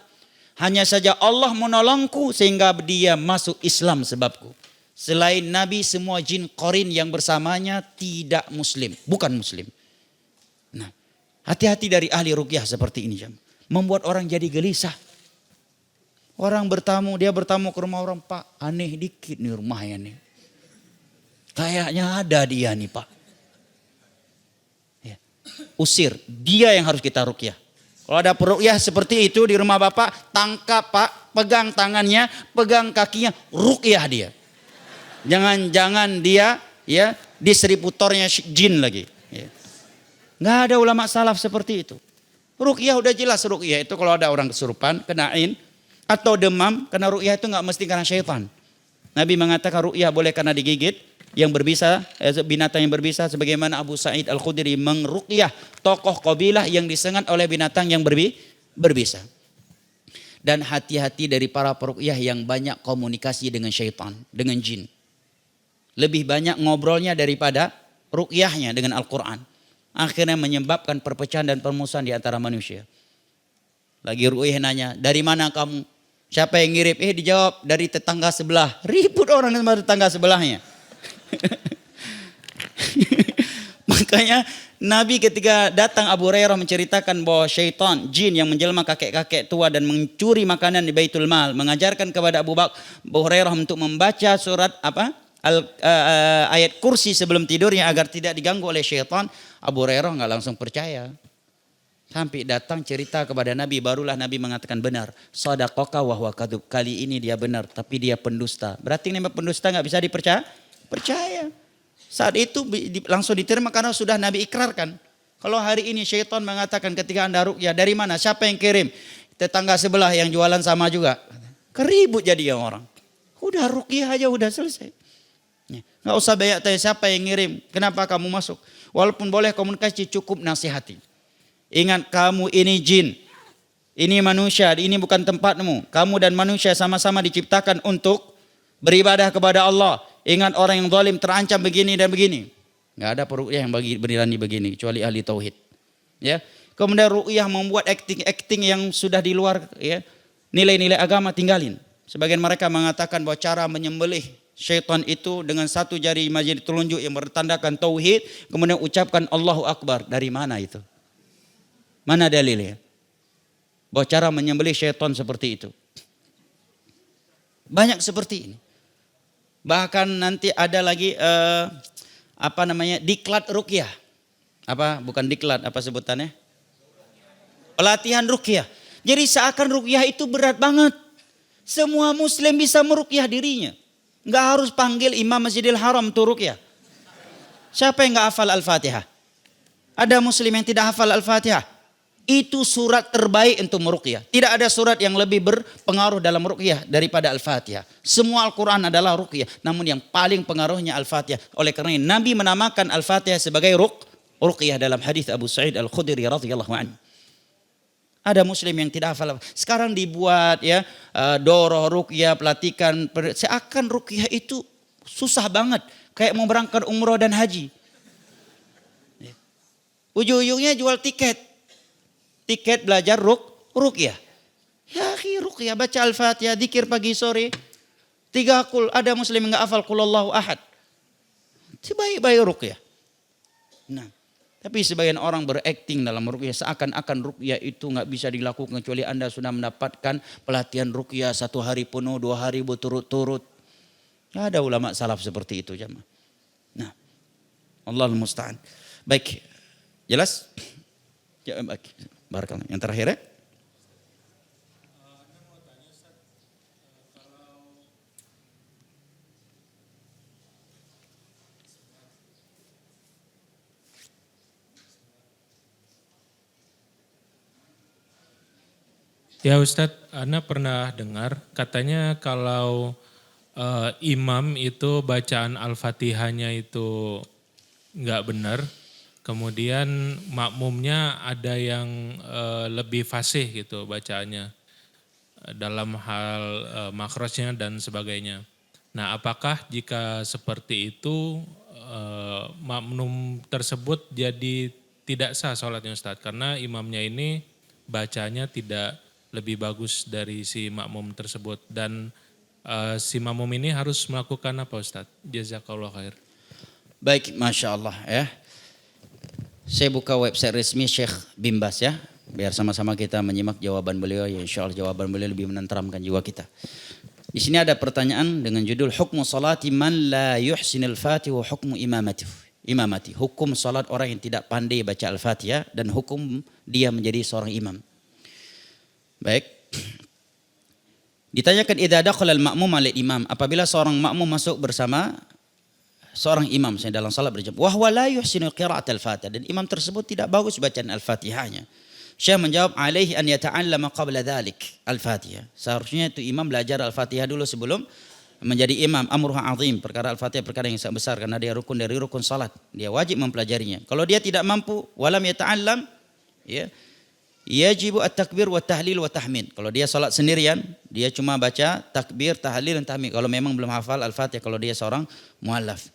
[SPEAKER 1] Hanya saja Allah menolongku sehingga dia masuk Islam sebabku. Selain Nabi, semua jin qarin yang bersamanya tidak muslim, bukan muslim. Nah, hati-hati dari ahli ruqyah seperti ini, jam. Membuat orang jadi gelisah. Orang dia bertamu ke rumah orang, Pak, aneh dikit nih rumahnya nih. Kayaknya ada dia nih, Pak. Ya. Usir, dia yang harus kita ruqyah. Kalau ada peruqyah seperti itu di rumah Bapak, tangkap Pak, pegang tangannya, pegang kakinya, ruqyah dia. Jangan dia ya distributornya jin lagi. Ya. Nggak ada ulama salaf seperti itu. Ruqyah udah jelas, ruqyah itu kalau ada orang kesurupan, kenain atau demam, karena ruqyah itu nggak mesti karena syaitan. Nabi mengatakan ruqyah boleh karena digigit yang berbisa, binatang yang berbisa, sebagaimana Abu Sa'id Al-Khudri mengruqyah tokoh kabilah yang disengat oleh binatang yang berbisa. Dan hati-hati dari para peruqyah yang banyak komunikasi dengan syaitan, dengan jin. Lebih banyak ngobrolnya daripada ruqyahnya dengan Al-Quran. Akhirnya menyebabkan perpecahan dan permusuhan di antara manusia. Lagi ruqyah nanya, dari mana kamu? Siapa yang ngirim? Dijawab dari tetangga sebelah. Ribut orang sama tetangga sebelahnya. Makanya Nabi ketika datang Abu Hurairah menceritakan bahwa syaitan, jin yang menjelma kakek-kakek tua dan mencuri makanan di Baitul Mal, mengajarkan kepada Abu Hurairah untuk membaca surat ayat kursi sebelum tidurnya agar tidak diganggu oleh syaitan. Abu Hurairah nggak langsung percaya. Sampai datang cerita kepada Nabi, barulah Nabi mengatakan benar. Shadaqaka wa huwa kadzub. Kali ini dia benar, tapi dia pendusta. Berarti ini pendusta nggak bisa dipercaya? Percaya. Saat itu langsung diterima karena sudah Nabi ikrarkan. Kalau hari ini syaitan mengatakan ketika Anda ruqyah, dari mana? Siapa yang kirim? Tetangga sebelah yang jualan sama juga. Keribut jadi orang. Udah ruqyah aja udah selesai. Nggak usah banyak tanya siapa yang ngirim, kenapa kamu masuk. Walaupun boleh komunikasi, cukup nasihati. Ingat, kamu ini jin, ini manusia, ini bukan tempatmu. Kamu dan manusia sama-sama diciptakan untuk beribadah kepada Allah. Ingat, orang yang zalim terancam begini dan begini. Nggak ada peruqyah yang berani begini kecuali ahli tauhid. Ya. Kemudian ruqyah membuat acting yang sudah di luar ya, nilai-nilai agama tinggalin. Sebagian mereka mengatakan bahwa cara menyembelih syaitan itu dengan satu jari jari telunjuk yang bertandakan tauhid, kemudian ucapkan Allahu Akbar. Dari mana itu? Mana dalilnya? Bahwa cara menyembelih syaitan seperti itu. Banyak seperti ini. Bahkan nanti ada lagi diklat ruqyah. Bukan diklat, apa sebutannya? Pelatihan ruqyah. Jadi seakan ruqyah itu berat banget. Semua muslim bisa meruqyah dirinya. Enggak harus panggil imam Masjidil Haram untuk ruqyah. Siapa yang enggak hafal Al-Fatihah? Ada muslim yang tidak hafal Al-Fatihah? Itu surat terbaik untuk meruqyah. Tidak ada surat yang lebih berpengaruh dalam ruqyah daripada Al-Fatihah. Semua Al-Quran adalah ruqyah. Namun yang paling pengaruhnya Al-Fatihah. Oleh karena ini Nabi menamakan Al-Fatihah sebagai ruqyah dalam hadis Abu Sa'id Al-Khudri radhiyallahu anhu. Ada muslim yang tidak hafal. Sekarang dibuat ya doroh ruqyah, pelatihan. Seakan ruqyah itu susah banget. Kayak mau berangkat umroh dan haji. Ujung-ujungnya jual tiket. Tiket belajar ruqyah. Ya akhi, ruqyah, baca Al-Fatihah, zikir pagi sore. 3 kul, ada muslim yang enggak hafal qul Allahu ahad. Sebaik-baik ruqyah. Nah, tapi sebagian orang berakting dalam ruqyah seakan-akan ruqyah itu enggak bisa dilakukan kecuali Anda sudah mendapatkan pelatihan ruqyah 1 hari penuh, 2 hari berturut-turut. Ya, ada ulama salaf seperti itu, jemaah. Nah, Allahul musta'an. Baik. Jelas? Ya, baik. Barakallah. Yang terakhir ya.
[SPEAKER 4] Ya Ustadz, Ana pernah dengar katanya kalau imam itu bacaan Al-Fatihahnya itu nggak benar. Kemudian makmumnya ada yang lebih fasih gitu bacaannya dalam hal makrosnya dan sebagainya. Nah, apakah jika seperti itu makmum tersebut jadi tidak sah sholatnya Ustadz. Karena imamnya ini bacanya tidak lebih bagus dari si makmum tersebut. Dan si makmum ini harus melakukan apa Ustadz? Jazakallah khair.
[SPEAKER 1] Baik, Masya Allah ya. Saya buka website resmi Syekh bin Baz ya. Biar sama-sama kita menyimak jawaban beliau. Ya insya Allah jawaban beliau lebih menenteramkan jiwa kita. Di sini ada pertanyaan dengan judul Hukmu salati man la yuhsinil fatih wa hukmu imamati. Hukum salat orang yang tidak pandai baca Al-Fatihah dan hukum dia menjadi seorang imam. Baik. Ditanyakan idza dakhala al-ma'mum al imam, apabila seorang makmum masuk bersama seorang imam dalam salat berjamaah, wa huwa la yuhsinu qira'at al-Fatihah, dan imam tersebut tidak bagus bacaan Al-Fatihahnya. Syekh menjawab, alaihi an yata'allama qabla dhalik al-Fatihah. Seharusnya itu imam belajar Al-Fatihah dulu sebelum menjadi imam. Amruha azim, perkara Al-Fatihah perkara yang sangat besar karena dia rukun dari rukun salat. Dia wajib mempelajarinya. Kalau dia tidak mampu, walam yata'allam, ya, yajibu at-takbir wa tahlil wa tahmid. Kalau dia salat sendirian, dia cuma baca takbir, tahlil dan tahmid. Kalau memang belum hafal Al-Fatihah, kalau dia seorang muallaf.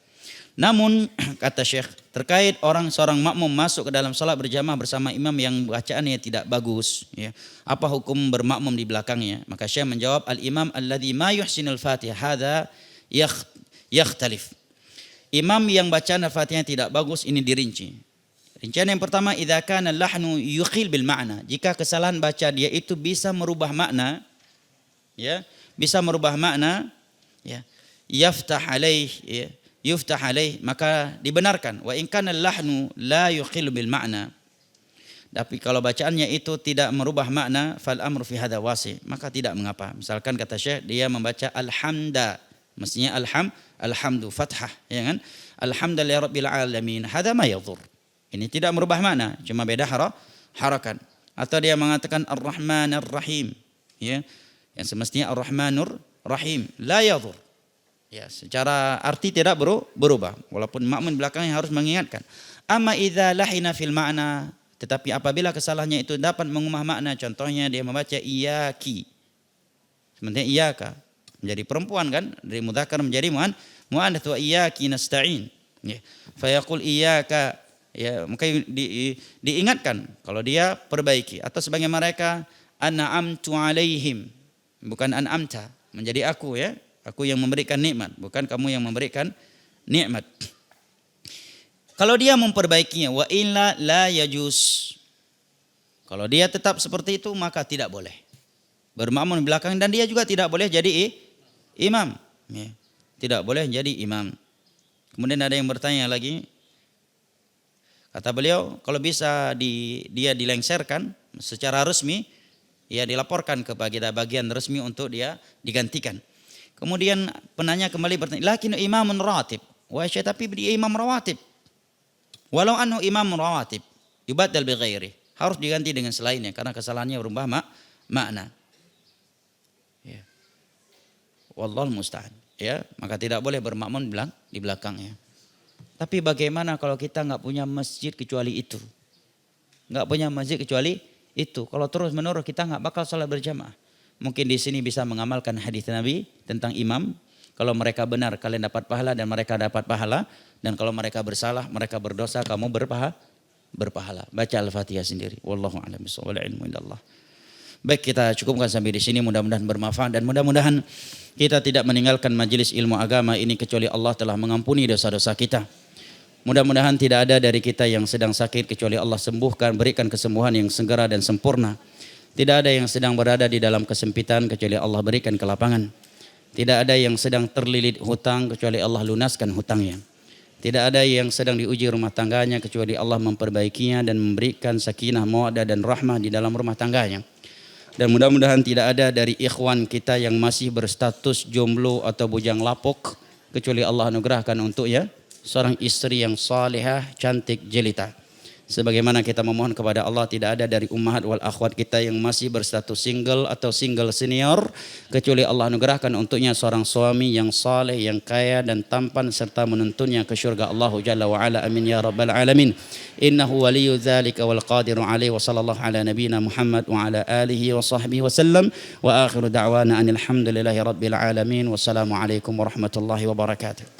[SPEAKER 1] Namun kata Syekh, terkait seorang makmum masuk ke dalam salat berjamaah bersama imam yang bacaannya tidak bagus, ya, apa hukum bermakmum di belakangnya? Maka Syekh menjawab, al-imam alladhi ma yuhsinul Fatihah hadza yakhtalif. Imam yang bacaan Al-Fatihah tidak bagus ini dirinci. Rincian yang pertama, idza kana lahnu yukhil bil ma'na. Jika kesalahan baca dia itu bisa merubah makna, ya, bisa merubah makna, ya, yaftah alaih, maka dibenarkan. Wa in kana lahnu la yukhil bil ma'na. Tapi kalau bacaannya itu tidak merubah makna, fal amru fi hadza wasi, maka tidak mengapa. Misalkan kata Syekh dia membaca alhamda, mestinya alhamdu fathah, ya kan? Alhamdulillah rabbil alamin. Hadza ma yadhur. Ini tidak merubah makna, cuma beda harakan. Atau dia mengatakan ar-rahmanir rahim, ya. Yang semestinya ar-rahmanur rahim, la yadhur. Ya, secara arti tidak berubah, walaupun makmum belakangnya harus mengingatkan. Amma idza lahina fil ma'na, tetapi apabila kesalahannya itu dapat mengubah makna, contohnya dia membaca iyyaki, sebenarnya iyyaka menjadi perempuan kan, dari mudzakkar menjadi muannats, wa iyyaki nasta'in, ya, fa yaqul iyyaka, ya, maka diingatkan kalau dia perbaiki. Atau sebagai mereka an'amtu alaihim, bukan an'amta, menjadi aku, ya, aku yang memberikan nikmat, bukan kamu yang memberikan nikmat. Kalau dia memperbaikinya, wa illa la yajuz. Kalau dia tetap seperti itu, maka tidak boleh bermakmum di belakang, dan dia juga tidak boleh jadi imam. Ya, tidak boleh jadi imam. Kemudian ada yang bertanya lagi, kata beliau, kalau bisa dia dilengserkan secara resmi, ya dilaporkan kepada bagian resmi untuk dia digantikan. Kemudian penanya kembali bertanya, lakin imamun rawatib. Wah, tapi dia imam rawatib. Walau anhu imam rawatib, yubaddal bi ghairi. Harus diganti dengan selainnya karena kesalahannya berubah makna. Ya. Wallahu musta'an. Ya, maka tidak boleh bermakmum di belakangnya. Tapi bagaimana kalau kita enggak punya masjid kecuali itu? Enggak punya masjid kecuali itu. Kalau terus menerus kita enggak bakal salat berjamaah. Mungkin di sini bisa mengamalkan hadis Nabi tentang imam. Kalau mereka benar, kalian dapat pahala dan mereka dapat pahala. Dan kalau mereka bersalah, mereka berdosa, kamu berpahala. Baca Al-Fatihah sendiri. Wallahu a'lam bishawab, wal ilmu indallah. Baik, kita cukupkan sampai di sini. Mudah-mudahan bermanfaat dan mudah-mudahan kita tidak meninggalkan majelis ilmu agama ini kecuali Allah telah mengampuni dosa-dosa kita. Mudah-mudahan tidak ada dari kita yang sedang sakit kecuali Allah sembuhkan, berikan kesembuhan yang segera dan sempurna. Tidak ada yang sedang berada di dalam kesempitan kecuali Allah berikan kelapangan. Tidak ada yang sedang terlilit hutang kecuali Allah lunaskan hutangnya. Tidak ada yang sedang diuji rumah tangganya kecuali Allah memperbaikinya dan memberikan sakinah, mawaddah dan rahmah di dalam rumah tangganya. Dan mudah-mudahan tidak ada dari ikhwan kita yang masih berstatus jomblo atau bujang lapuk kecuali Allah anugerahkan untuknya seorang istri yang salihah, cantik, jelita. Sebagaimana kita memohon kepada Allah tidak ada dari ummahat wal akhwat kita yang masih berstatus single atau single senior kecuali Allah anugerahkan untuknya seorang suami yang saleh, yang kaya dan tampan serta menuntunnya ke syurga Allah Jalla wa ala. Amin ya rabbal alamin. Innahu waliyyu dzalika wal qadiru alaihi wa sallallahu ala nabiyyina Muhammad wa ala alihi wa sahbihi wasallam wa akhiru da'wana anil hamdulillahi rabbil alamin. Wassalamu alaikum warahmatullahi wabarakatuh.